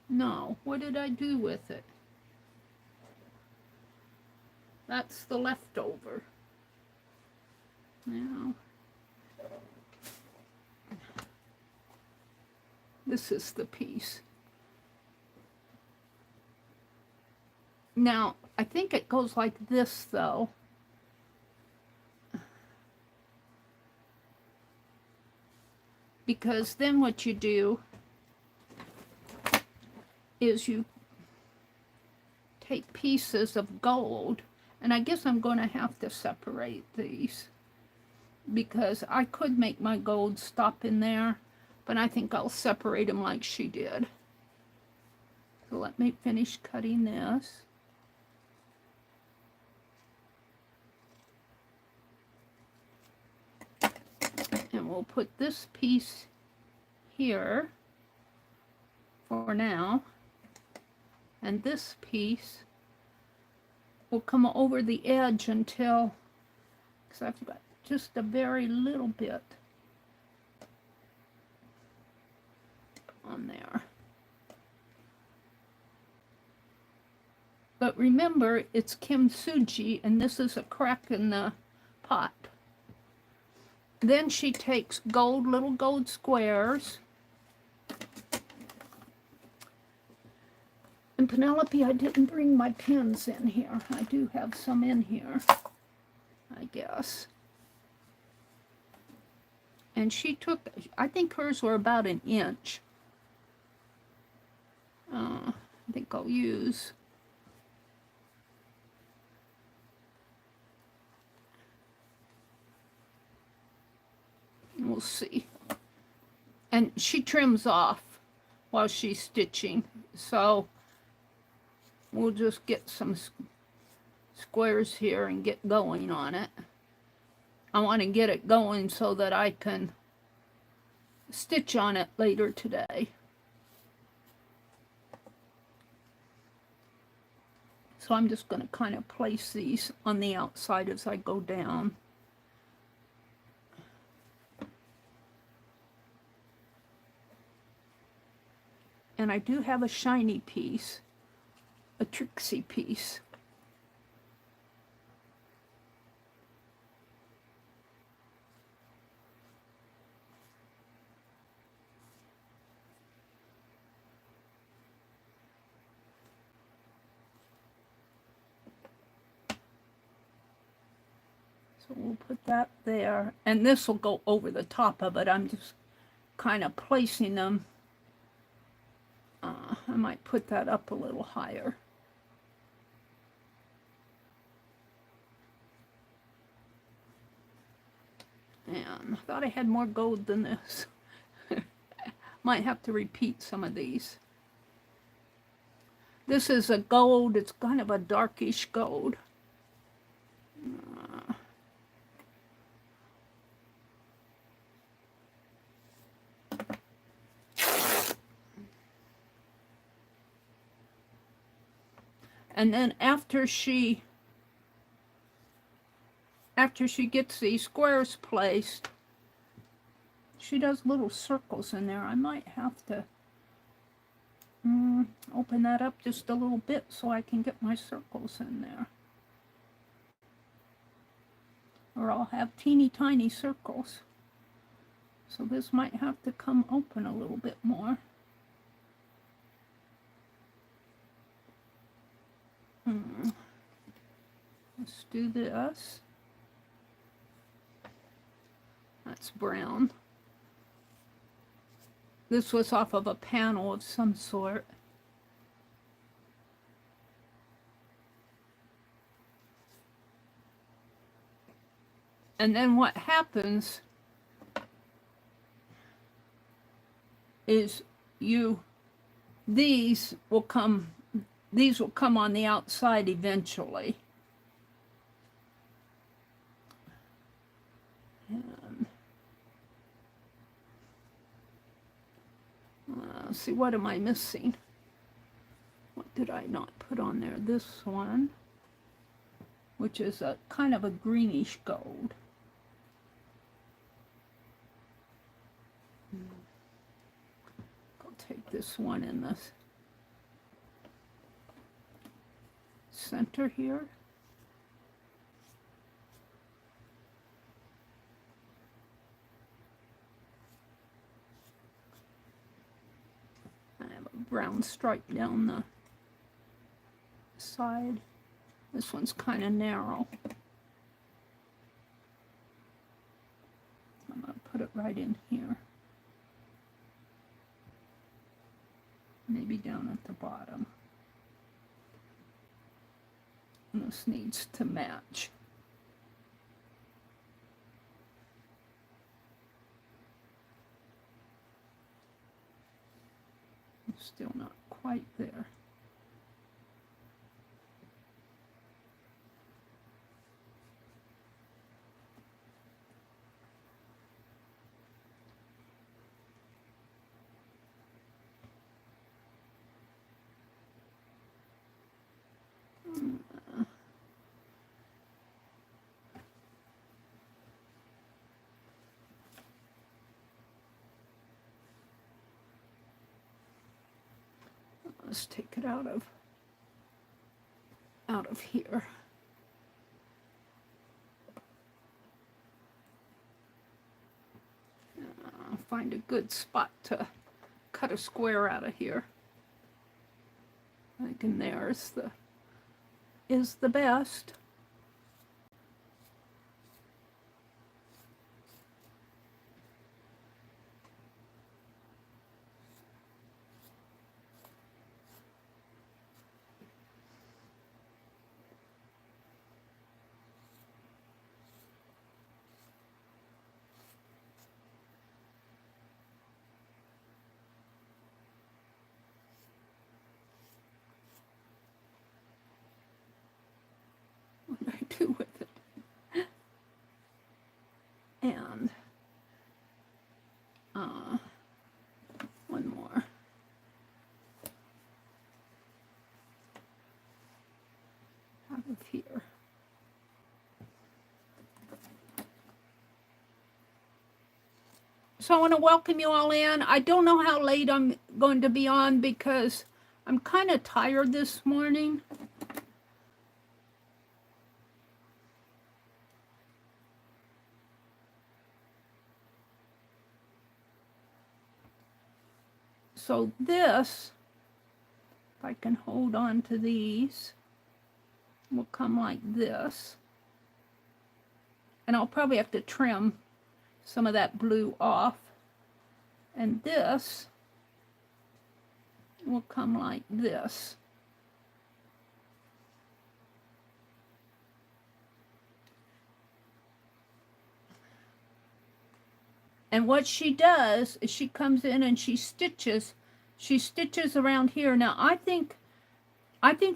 No, what did I do with it? That's the leftover. Now, this is the piece. Now, I think it goes like this, though. Because then what you do is you take pieces of gold, and I guess I'm going to have to separate these because I could make my gold stop in there, but I think I'll separate them like she did. So let me finish cutting this. And we'll put this piece here for now. And this piece will come over the edge until, because I've got just a very little bit on there. But remember, it's kintsugi, and this is a crack in the pot. Then she takes little gold squares. And Penelope, I didn't bring my pins in here. I do have some in here, I guess. And she took, I think hers were about an inch. I think I'll use. We'll see. And she trims off while she's stitching. So we'll just get some squares here and get going on it. I want to get it going so that I can stitch on it later today. So I'm just going to kind of place these on the outside as I go down. And I do have a shiny piece, a tricksy piece. So we'll put that there, and this will go over the top of it. I'm just kind of placing them. I might put that up a little higher. And I thought I had more gold than this. Might have to repeat some of these. This is a gold, it's kind of a darkish gold. And then after she gets these squares placed, she does little circles in there. I might have to open that up just a little bit so I can get my circles in there. Or I'll have teeny tiny circles. So this might have to come open a little bit more. Let's do this. That's brown. This was off of a panel of some sort. And then what happens is these will come on the outside eventually. And, see, what am I missing? What did I not put on there? This one, which is a kind of a greenish gold. I'll take this one in the center here. I have a brown stripe down the side. This one's kind of narrow. I'm going to put it right in here. Maybe down at the bottom. And this needs to match. Still not quite there. Let's take it out of here. Find a good spot to cut a square out of here. I think in there is the best. What do I do with it? And one more. Out of here. So I want to welcome you all in. I don't know how late I'm going to be on because I'm kind of tired this morning. So this, if I can hold on to these, will come like this. And I'll probably have to trim some of that blue off. And this will come like this. And what she does is she comes in and she stitches around here. Now I think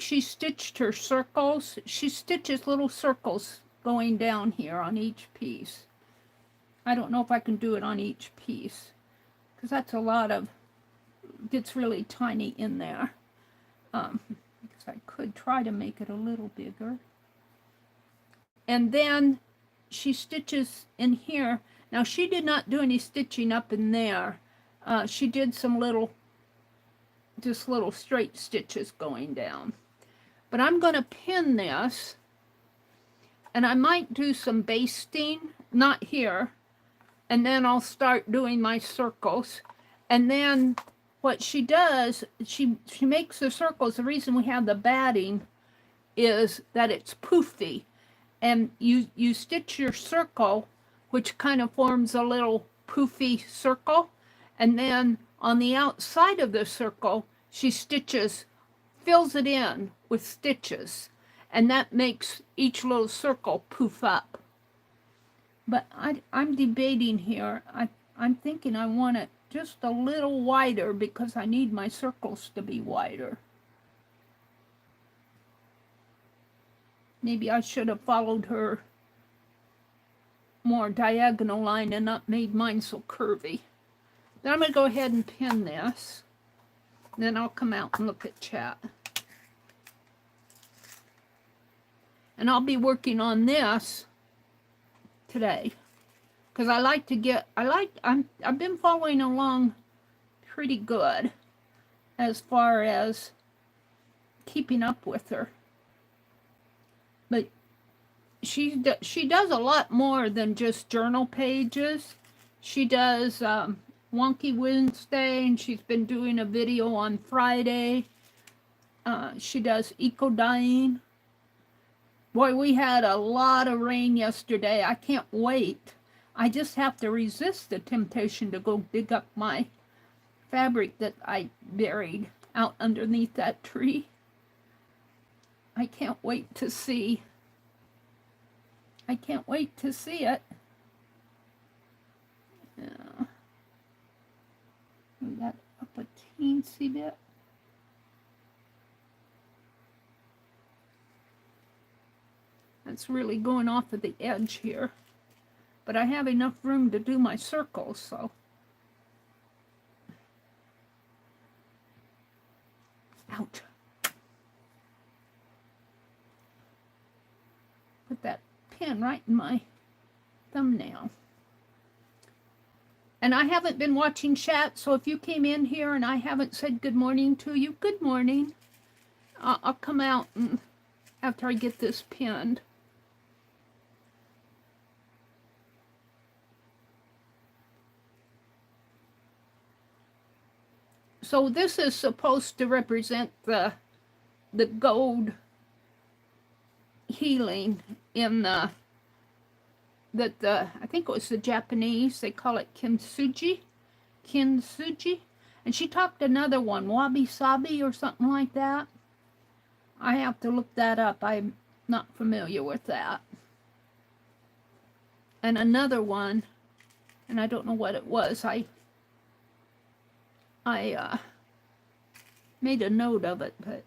she stitched her circles. She stitches little circles going down here on each piece. I don't know if I can do it on each piece because that's a lot of, gets really tiny in there. Because I could try to make it a little bigger. And then she stitches in here. Now she did not do any stitching up in there. She did some just little straight stitches going down. But I'm going to pin this, and I might do some basting, not here, and then I'll start doing my circles. And then what she does, she makes the circles. The reason we have the batting is that it's poofy, and you stitch your circle which kind of forms a little poofy circle. And then on the outside of the circle, she stitches, fills it in with stitches. And that makes each little circle poof up. But I'm debating here. I'm thinking I want it just a little wider because I need my circles to be wider. Maybe I should have followed her more diagonal line and not made mine so curvy. Then I'm going to go ahead and pin this. Then I'll come out and look at chat. And I'll be working on this today. Because I like to get, I've been following along pretty good as far as keeping up with her. But she does a lot more than just journal pages. She does Wonky Wednesday, and she's been doing a video on Friday. She does eco-dyeing. Boy, we had a lot of rain yesterday. I can't wait. I just have to resist the temptation to go dig up my fabric that I buried out underneath that tree. I can't wait to see. I can't wait to see it. Yeah. We got up a teensy bit. That's really going off of the edge here. But I have enough room to do my circles, so. Ouch. Put that pin right in my thumbnail. And I haven't been watching chat, so if you came in here and I haven't said good morning to you, good morning. I'll come out and after I get this pinned. So this is supposed to represent the gold healing in I think it was the Japanese, they call it kintsugi, and she talked another one, wabi sabi or something like that. I have to look that up. I'm not familiar with that. And another one, and I don't know what it was. I made a note of it, but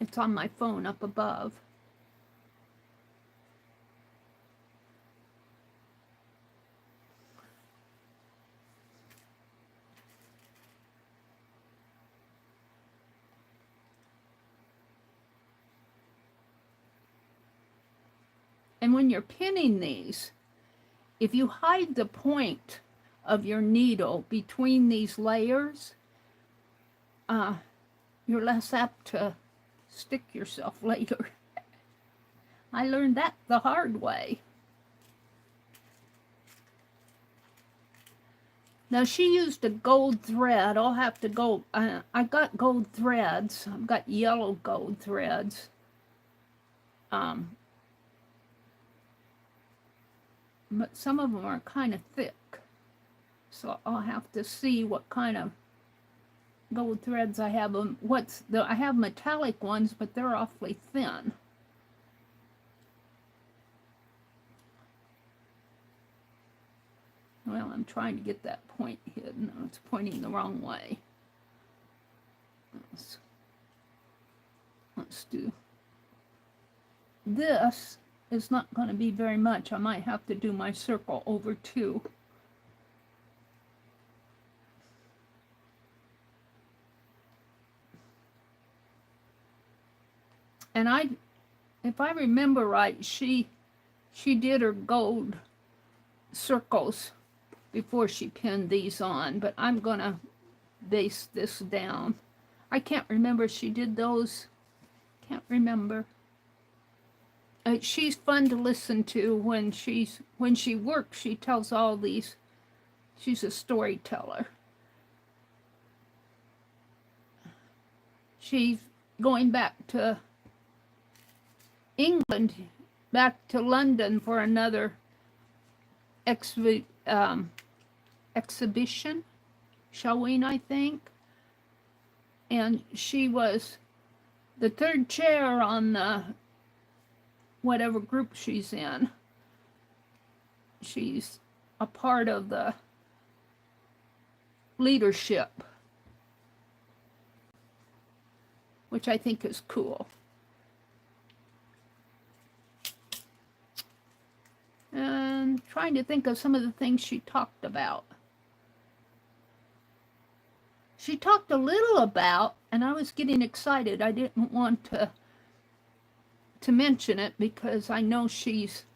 it's on my phone up above. And when you're pinning these, if you hide the point of your needle between these layers, you're less apt to stick yourself later. I learned that the hard way. Now she used a gold thread. I'll have to go, I got gold threads. I've got yellow gold threads. But some of them are kind of thick. So I'll have to see what kind of gold threads I have. I have metallic ones, but they're awfully thin. Well, I'm trying to get that point hidden. It's pointing the wrong way. Let's do this. Is not going to be very much. I might have to do my circle over 2. And if I remember right, she did her gold circles before she pinned these on, but I'm going to base this down. I can't remember if she did those. Can't remember. She's fun to listen to when she works. She tells all these. She's a storyteller. She's going back to England, back to London for another exhibition showing, I think. And she was the third chair on the whatever group she's in. She's a part of the leadership, which I think is cool. And trying to think of some of the things she talked about. She talked a little about, and I was getting excited. I didn't want to mention it because I know she's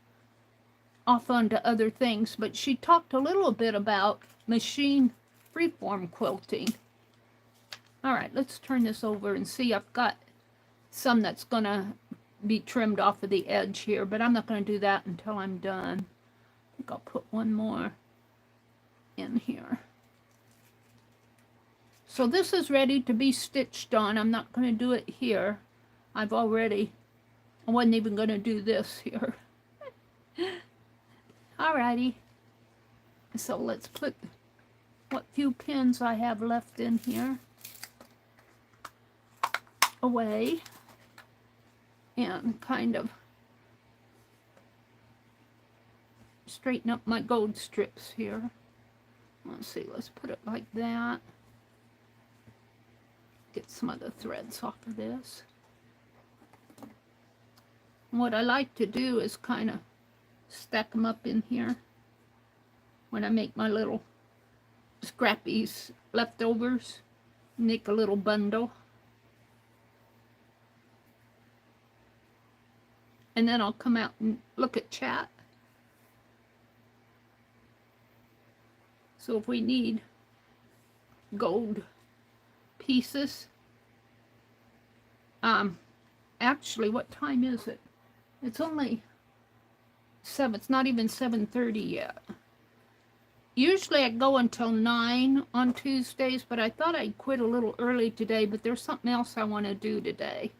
off onto other things, but she talked a little bit about machine freeform quilting. All right, let's turn this over and see. I've got some that's gonna be trimmed off of the edge here, but I'm not gonna do that until I'm done. I think I'll put one more in here. So this is ready to be stitched on. I'm not gonna do it here. I wasn't even gonna do this here. Alrighty. So let's put what few pins I have left in here away and kind of straighten up my gold strips here. Let's see, let's put it like that. Get some of the threads off of this. And what I like to do is kind of stack them up in here when I make my little scrappies leftovers, make a little bundle. And then I'll come out and look at chat. So if we need gold pieces, actually, what time is it? It's only 7, it's not even 7:30 yet. Usually I go until 9 on Tuesdays, but I thought I'd quit a little early today, but there's something else I want to do today.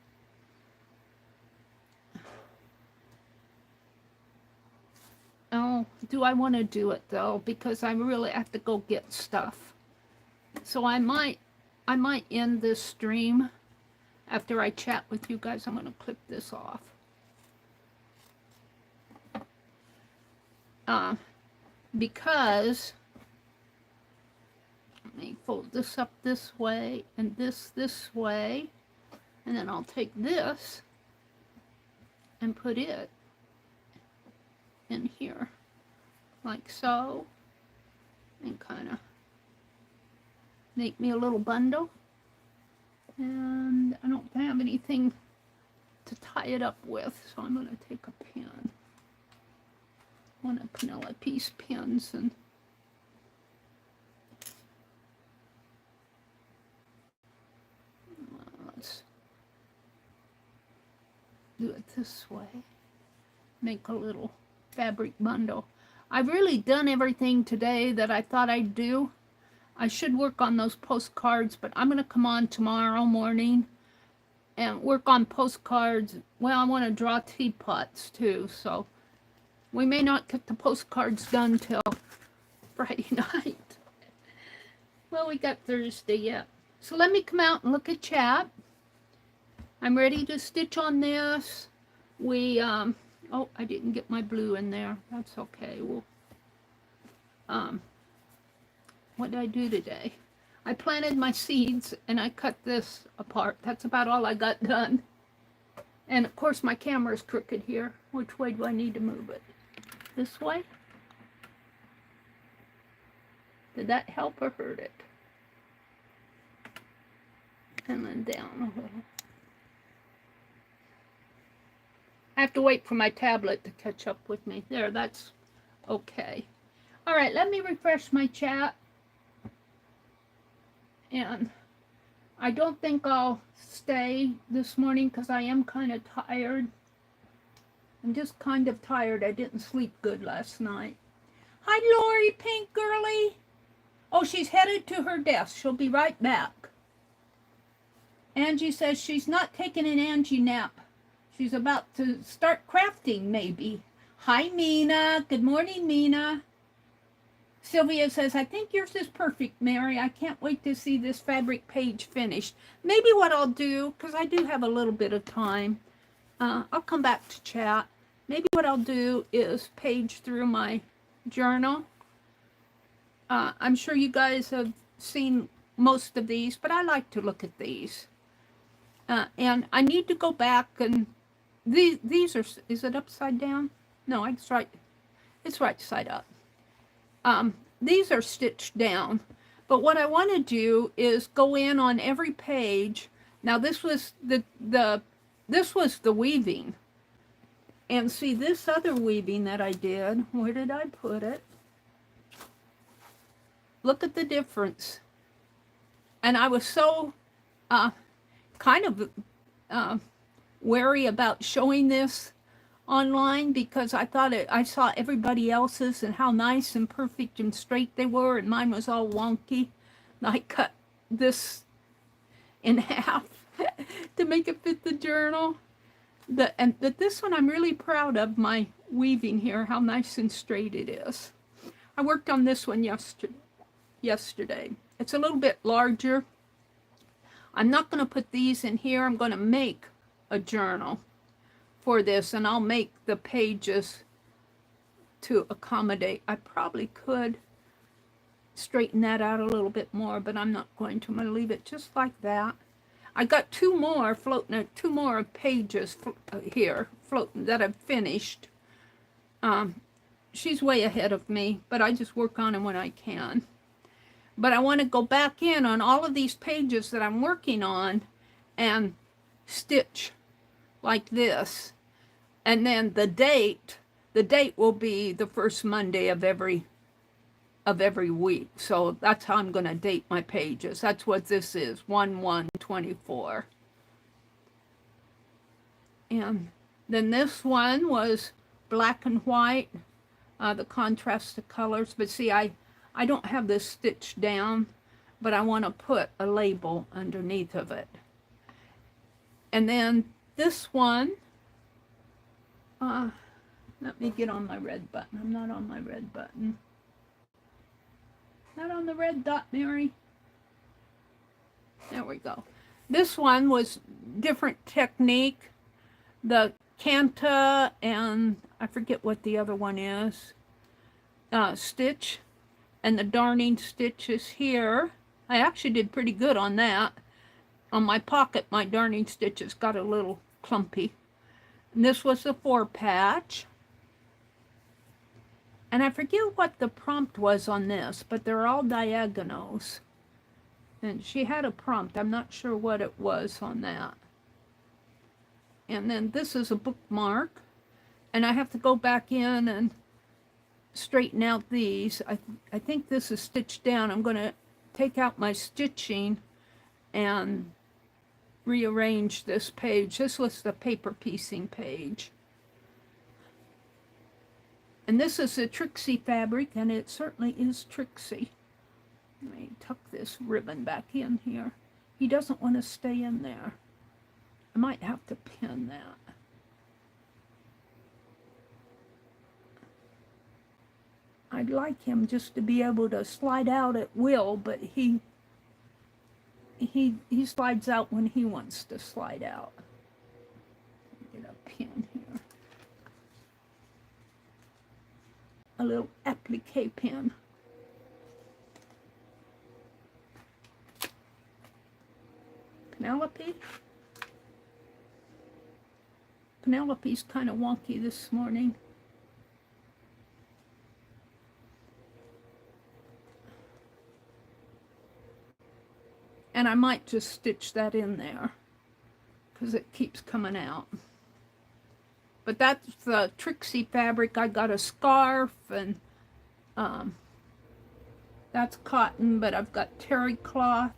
Oh, do I want to do it though? Because I really have to go get stuff. So I might end this stream after I chat with you guys. I'm going to clip this off. Because let me fold this up this way and this way, and then I'll take this and put it in here like so, and kind of make me a little bundle. And I don't have anything to tie it up with, so I'm going to take a pin, one of Penelope's pins, and let's do it this way. Make a little fabric bundle. I've really done everything today that I thought I'd do. I should work on those postcards, but I'm going to come on tomorrow morning and work on postcards. Well, I want to draw teapots too, so we may not get the postcards done till Friday night. Well, we got Thursday yet. So let me come out and look at chat. I'm ready to stitch on this. Oh, I didn't get my blue in there. That's okay. We'll, what did I do today? I planted my seeds and I cut this apart. That's about all I got done. And of course my camera's crooked here. Which way do I need to move it? This way? Did that help or hurt it? And then down a little. I have to wait for my tablet to catch up with me. There, that's okay. All right, let me refresh my chat. And I don't think I'll stay this morning because I am kind of tired. I'm just kind of tired. I didn't sleep good last night. Hi, Lori, pink girly. Oh, she's headed to her desk. She'll be right back. Angie says she's not taking an Angie nap. She's about to start crafting, maybe. Hi, Mina. Good morning, Mina. Sylvia says, I think yours is perfect, Meri. I can't wait to see this fabric page finished. Maybe what I'll do, because I do have a little bit of time, I'll come back to chat. Maybe what I'll do is page through my journal. I'm sure you guys have seen most of these, but I like to look at these. And I need to go back and these are, is it upside down? No, it's right side up. These are stitched down, but what I want to do is go in on every page. Now this was this was the weaving, and see this other weaving that I did. Where did I put it? Look at the difference. And I was so kind of wary about showing this online because I thought I saw everybody else's and how nice and perfect and straight they were, and mine was all wonky. And I cut this in half to make it fit the journal. And this one I'm really proud of, my weaving here, how nice and straight it is. I worked on this one yesterday. It's a little bit larger. I'm not going to put these in here. I'm going to make a journal for this, and I'll make the pages to accommodate. I probably could straighten that out a little bit more, but I'm not going to. I'm going to leave it just like that. I got two more floating, two more pages here floating that I've finished. She's way ahead of me, but I just work on them when I can. But I want to go back in on all of these pages that I'm working on and stitch like this. And then the date will be the first Monday of every week. So that's how I'm going to date my pages. That's what this is, 1/1/24. And then this one was black and white, the contrast of colors. But see, I don't have this stitched down, but I want to put a label underneath of it. And then this one, let me get on my red button. I'm not on my red button. Not on the red dot, Meri. There we go. This one was different technique. The Canta and I forget what the other one is. Stitch. And the darning stitches here. I actually did pretty good on that. On my pocket, my darning stitches got a little clumpy. And this was the 4-patch. And I forget what the prompt was on this, but they're all diagonals. And she had a prompt. I'm not sure what it was on that. And then this is a bookmark. And I have to go back in and straighten out these. I think this is stitched down. I'm going to take out my stitching and rearrange this page. This was the paper piecing page. And this is a Trixie fabric, and it certainly is Trixie. Let me tuck this ribbon back in here. He doesn't want to stay in there. I might have to pin that. I'd like him just to be able to slide out at will, but he slides out when he wants to slide out. Get a pin here. A little applique pin. Penelope? Penelope's kind of wonky this morning. And I might just stitch that in there because it keeps coming out. But that's the Trixie fabric. I got a scarf, and that's cotton, but I've got terry cloth.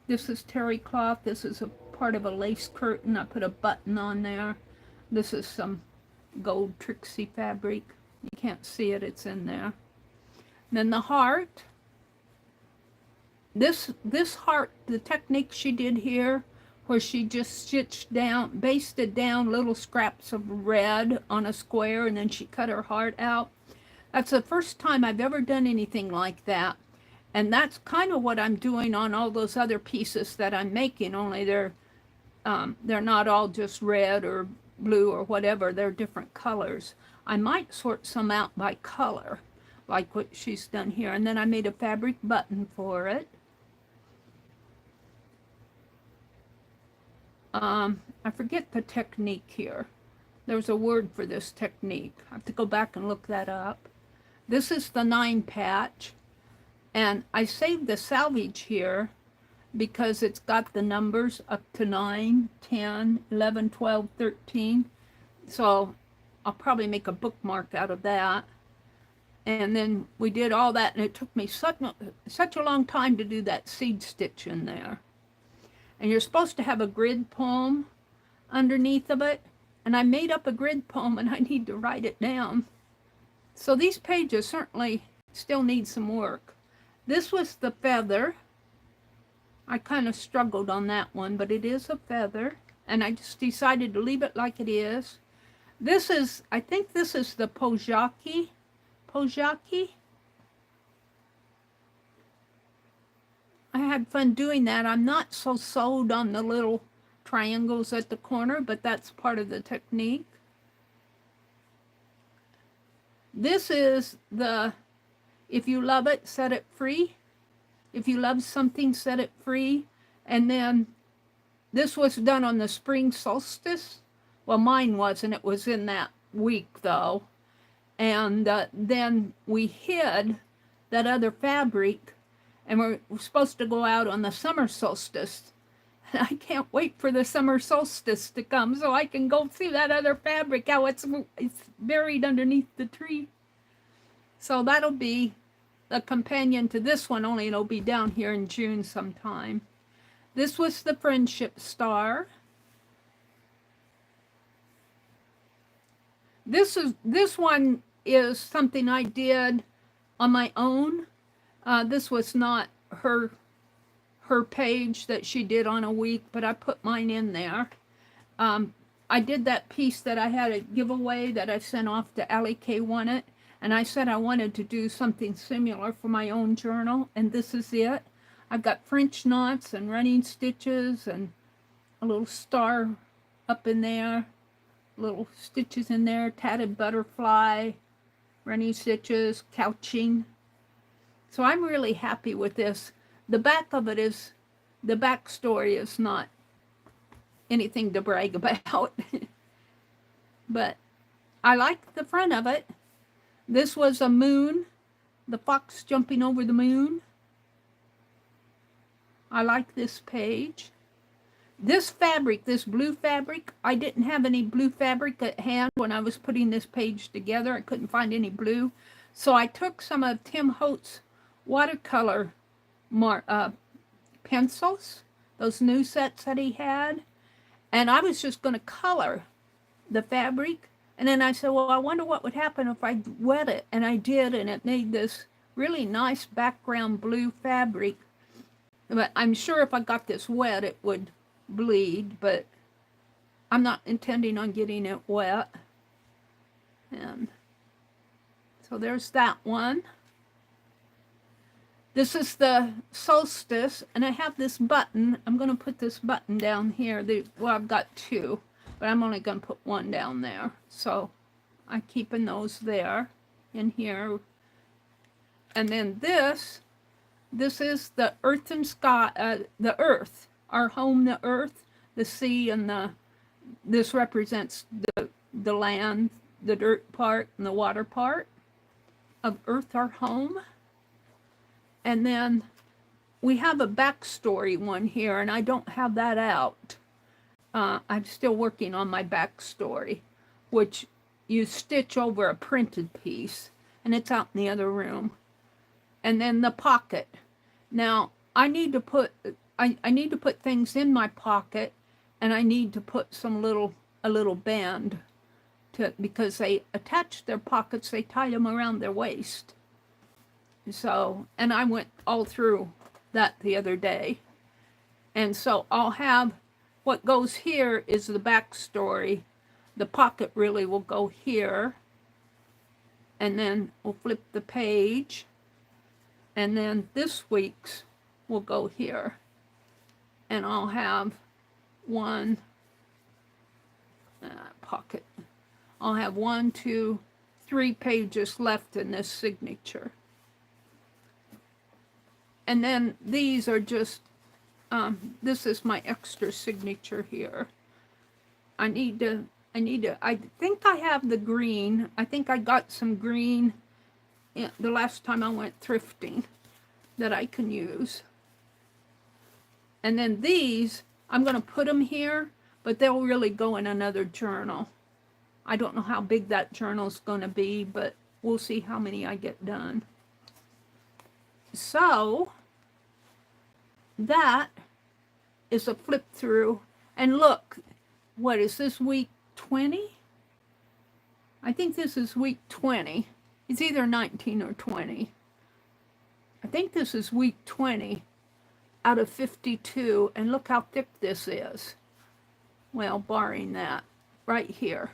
This is terry cloth. This is a part of a lace curtain. I put a button on there. This is some gold Trixie fabric. You can't see it, it's in there. And then the heart. This heart, the technique she did here, where she just stitched down, basted down little scraps of red on a square, and then she cut her heart out. That's the first time I've ever done anything like that. And that's kind of what I'm doing on all those other pieces that I'm making, only they're not all just red or blue or whatever. They're different colors. I might sort some out by color, like what she's done here. And then I made a fabric button for it. I forget the technique here. There's a word for this technique. I have to go back and look that up. This is the 9 patch. And I saved the salvage here because it's got the numbers up to 9, 10, 11, 12, 13. So I'll probably make a bookmark out of that. And then we did all that, and it took me such a long time to do that seed stitch in there. And you're supposed to have a grid poem underneath of it. And I made up a grid poem, and I need to write it down. So these pages certainly still need some work. This was the feather. I kind of struggled on that one, but it is a feather. And I just decided to leave it like it is. This is, I think this is the Pojaki. Pojaki? I had fun doing that. I'm not so sold on the little triangles at the corner, but that's part of the technique. This is the, if you love it, set it free. If you love something, set it free. And then this was done on the spring solstice. Well, mine wasn't. It was in that week, though. And then we hid that other fabric, and we're supposed to go out on the summer solstice. And I can't wait for the summer solstice to come so I can go see that other fabric, how it's buried underneath the tree. So that'll be a companion to this one, only it'll be down here in June sometime. This was the friendship star. This one is something I did on my own. This was not her page that she did on a week, but I put mine in there. I did that piece that I had a giveaway that I sent off to Allie K. Won It, and I said I wanted to do something similar for my own journal, and this is it. I've got French knots and running stitches and a little star up in there, little stitches in there, tatted butterfly, running stitches, couching. So I'm really happy with this. The back of it is, the backstory is not anything to brag about, but I like the front of it. This was a moon, the fox jumping over the moon. I like this page. This fabric, this blue fabric, I didn't have any blue fabric at hand when I was putting this page together. I couldn't find any blue. So I took some of Tim Holtz's watercolor pencils, those new sets that he had, and I was just going to color the fabric. And then I said, well, I wonder what would happen if I wet it. And I did, and it made this really nice background blue fabric. But I'm sure if I got this wet, it would bleed, but I'm not intending on getting it wet. And so there's that one. This is the solstice, and I have this button. I'm going to put this button down here. Well, I've got two, but I'm only going to put one down there. So I'm keeping those there in here. And then this is the earth and sky, the earth, our home, the earth, the sea, and this represents the land, the dirt part, and the water part of earth, our home. And then we have a backstory one here, and I don't have that out. I'm still working on my backstory, which you stitch over a printed piece, and it's out in the other room. And then the pocket. Now I need to put things in my pocket, and I need to put a little band to, because they attach their pockets, they tie them around their waist. So, and I went all through that the other day. And so I'll have, what goes here is the backstory. The pocket really will go here. and then we'll flip the page, and then this week's will go here, and I'll have one pocket. I'll have 1, 2, 3 pages left in this signature. And then these are just, this is my extra signature here. I think I have the green. I think I got some green the last time I went thrifting that I can use. And then these, I'm going to put them here, but they'll really go in another journal. I don't know how big that journal is going to be, but we'll see how many I get done. So that is a flip through. And look, what is this, week 20? I think this is week 20. It's either 19 or 20. I think this is week 20 out of 52. And look how thick this is. Well, barring that, right here.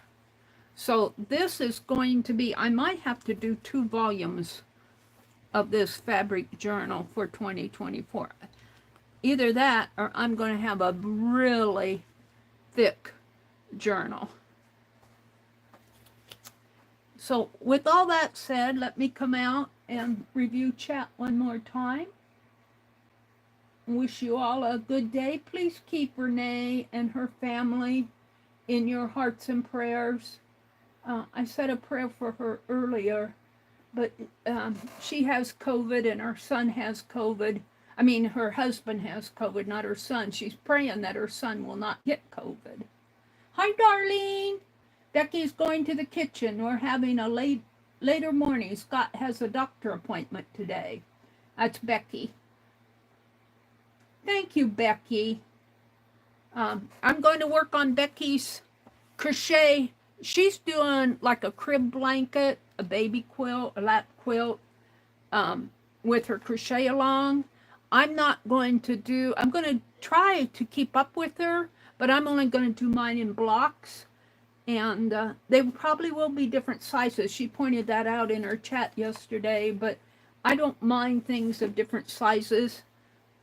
So this is going to be, I might have to do 2 volumes of this fabric journal for 2024. Either that, or I'm going to have a really thick journal. So with all that said, let me come out and review chat one more time. Wish you all a good day. Please keep Renee and her family in your hearts and prayers. I said a prayer for her earlier, but she has COVID and her son has COVID. I mean, her husband has COVID, not her son. She's praying that her son will not get COVID. Hi, Darlene. Becky's going to the kitchen. We're having a later morning. Scott has a doctor appointment today. That's Becky. Thank you, Becky. I'm going to work on Becky's crochet. She's doing like a crib blanket, a baby quilt, a lap quilt with her crochet along. I'm going to try to keep up with her, but I'm only going to do mine in blocks. And they probably will be different sizes. She pointed that out in her chat yesterday, but I don't mind things of different sizes.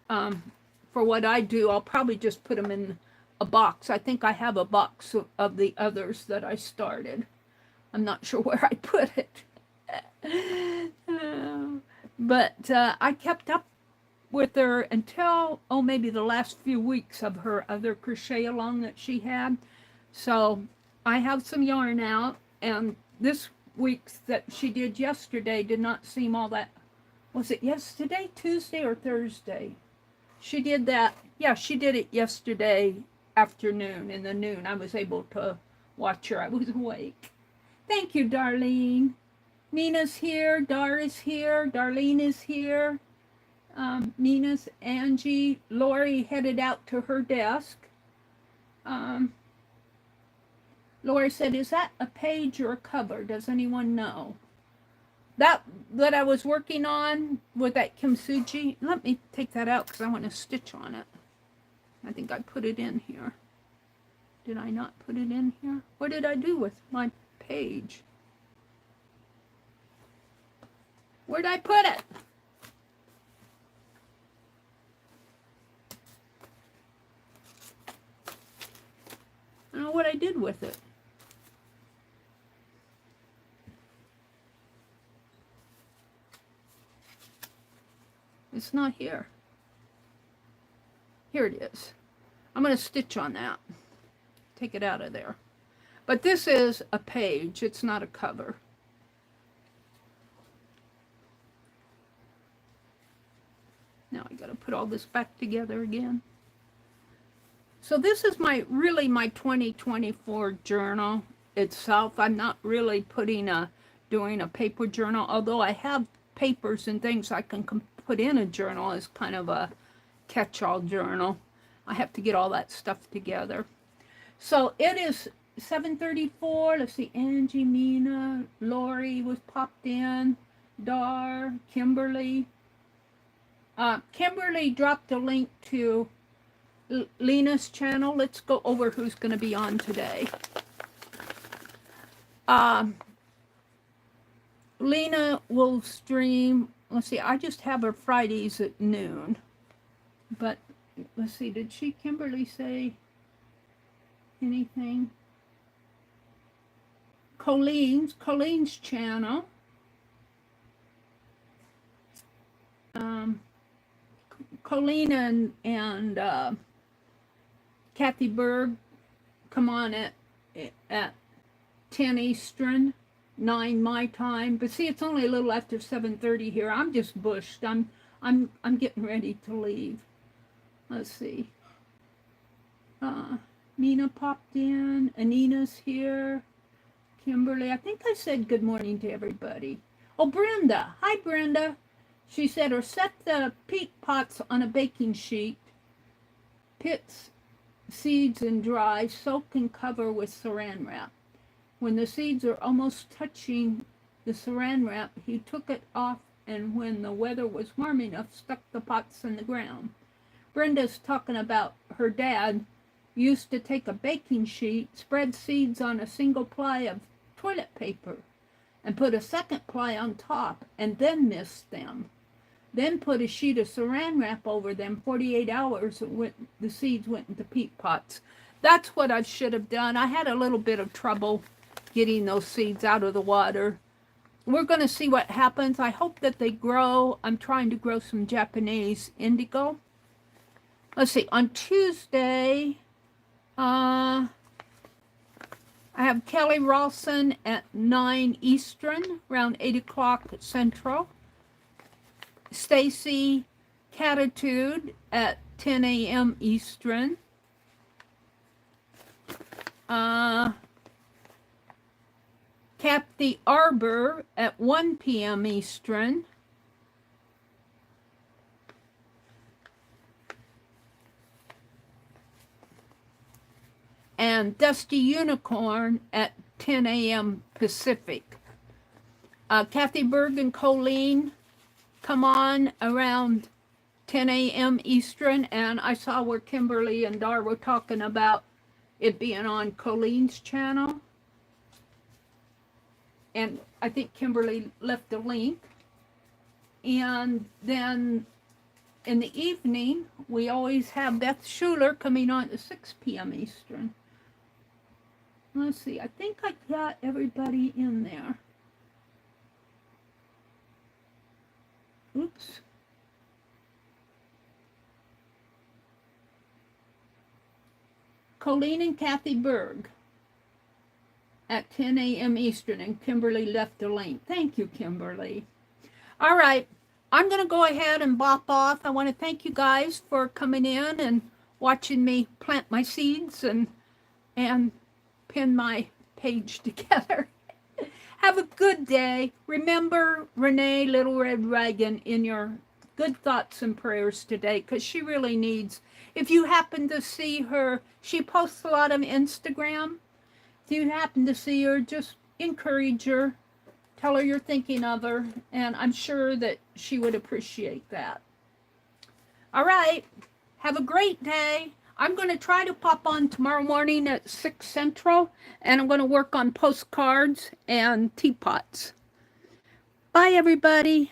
For what I do, I'll probably just put them in a box. I think I have a box of the others that I started. I'm not sure where I put it. But I kept up with her until, maybe the last few weeks of her other crochet along that she had. So I have some yarn out, and this week's that she did yesterday did not seem all that, was it yesterday, Tuesday, or Thursday? She did that, yeah, she did it yesterday afternoon, in the noon. I was able to watch her. I was awake. Thank you, Darlene. Nina's here, Dar is here, Darlene is here. Nina's, Angie, Lori headed out to her desk. Lori said, is that a page or a cover? Does anyone know? That I was working on with that Kimsuji, let me take that out because I want to stitch on it. I think I put it in here. Did I not put it in here? What did I do with my page? Where'd I put it? I don't know what I did with it. It's not here. Here it is. I'm going to stitch on that. Take it out of there. But this is a page. It's not a cover. Now I got to put all this back together again. So this is really my 2024 journal itself. I'm not really doing a paper journal, although I have papers and things I can put in a journal as kind of a catch-all journal. I have to get all that stuff together. So it is 7:34. Let's see, Angie, Mina, Lori was popped in, Dar, Kimberly. Kimberly dropped a link to Lena's channel. Let's go over who's going to be on today. Lena will stream. Let's see, I just have her Fridays at noon. But let's see, did Kimberly say anything? Colleen's channel. Colleen and Kathy Berg come on at 10 Eastern, 9 my time. But see, it's only a little after 7:30 here. I'm just bushed. I'm getting ready to leave. Let's see. Nina popped in. Anina's here. Kimberly. I think I said good morning to everybody. Oh, Brenda. Hi, Brenda. She said, or set the peat pots on a baking sheet. Pits seeds and dry, soak and cover with saran wrap. When the seeds are almost touching the saran wrap, he took it off, and when the weather was warm enough, stuck the pots in the ground. Brenda's talking about her dad used to take a baking sheet, spread seeds on a single ply of toilet paper, and put a second ply on top, and then mist them. Then put a sheet of saran wrap over them. 48 hours, the seeds went into peat pots. That's what I should have done. I had a little bit of trouble getting those seeds out of the water. We're going to see what happens. I hope that they grow. I'm trying to grow some Japanese indigo. Let's see. On Tuesday, I have Kelly Rawson at 9 Eastern, around 8 o'clock Central. Stacy Catitude at 10 a.m. Eastern. Kathy Arbor at 1 p.m. Eastern. And Dusty Unicorn at 10 a.m. Pacific. Kathy Berg and Colleen come on around 10 a.m. Eastern, and I saw where Kimberly and Dar were talking about it being on Colleen's channel. And I think Kimberly left a link. And then in the evening, we always have Beth Schuler coming on at 6 p.m. Eastern. Let's see, I think I got everybody in there. Oops. Colleen and Kathy Berg at 10 a.m. Eastern, and Kimberly left a link. Thank you, Kimberly. All right, I'm going to go ahead and bop off. I want to thank you guys for coming in and watching me plant my seeds and pin my page together. Have a good day. Remember Renee Little Red Dragon in your good thoughts and prayers today, because she really needs, if you happen to see her, she posts a lot on Instagram. If you happen to see her, just encourage her. Tell her you're thinking of her, and I'm sure that she would appreciate that. All right. Have a great day. I'm going to try to pop on tomorrow morning at 6 Central, and I'm going to work on postcards and teapots. Bye, everybody.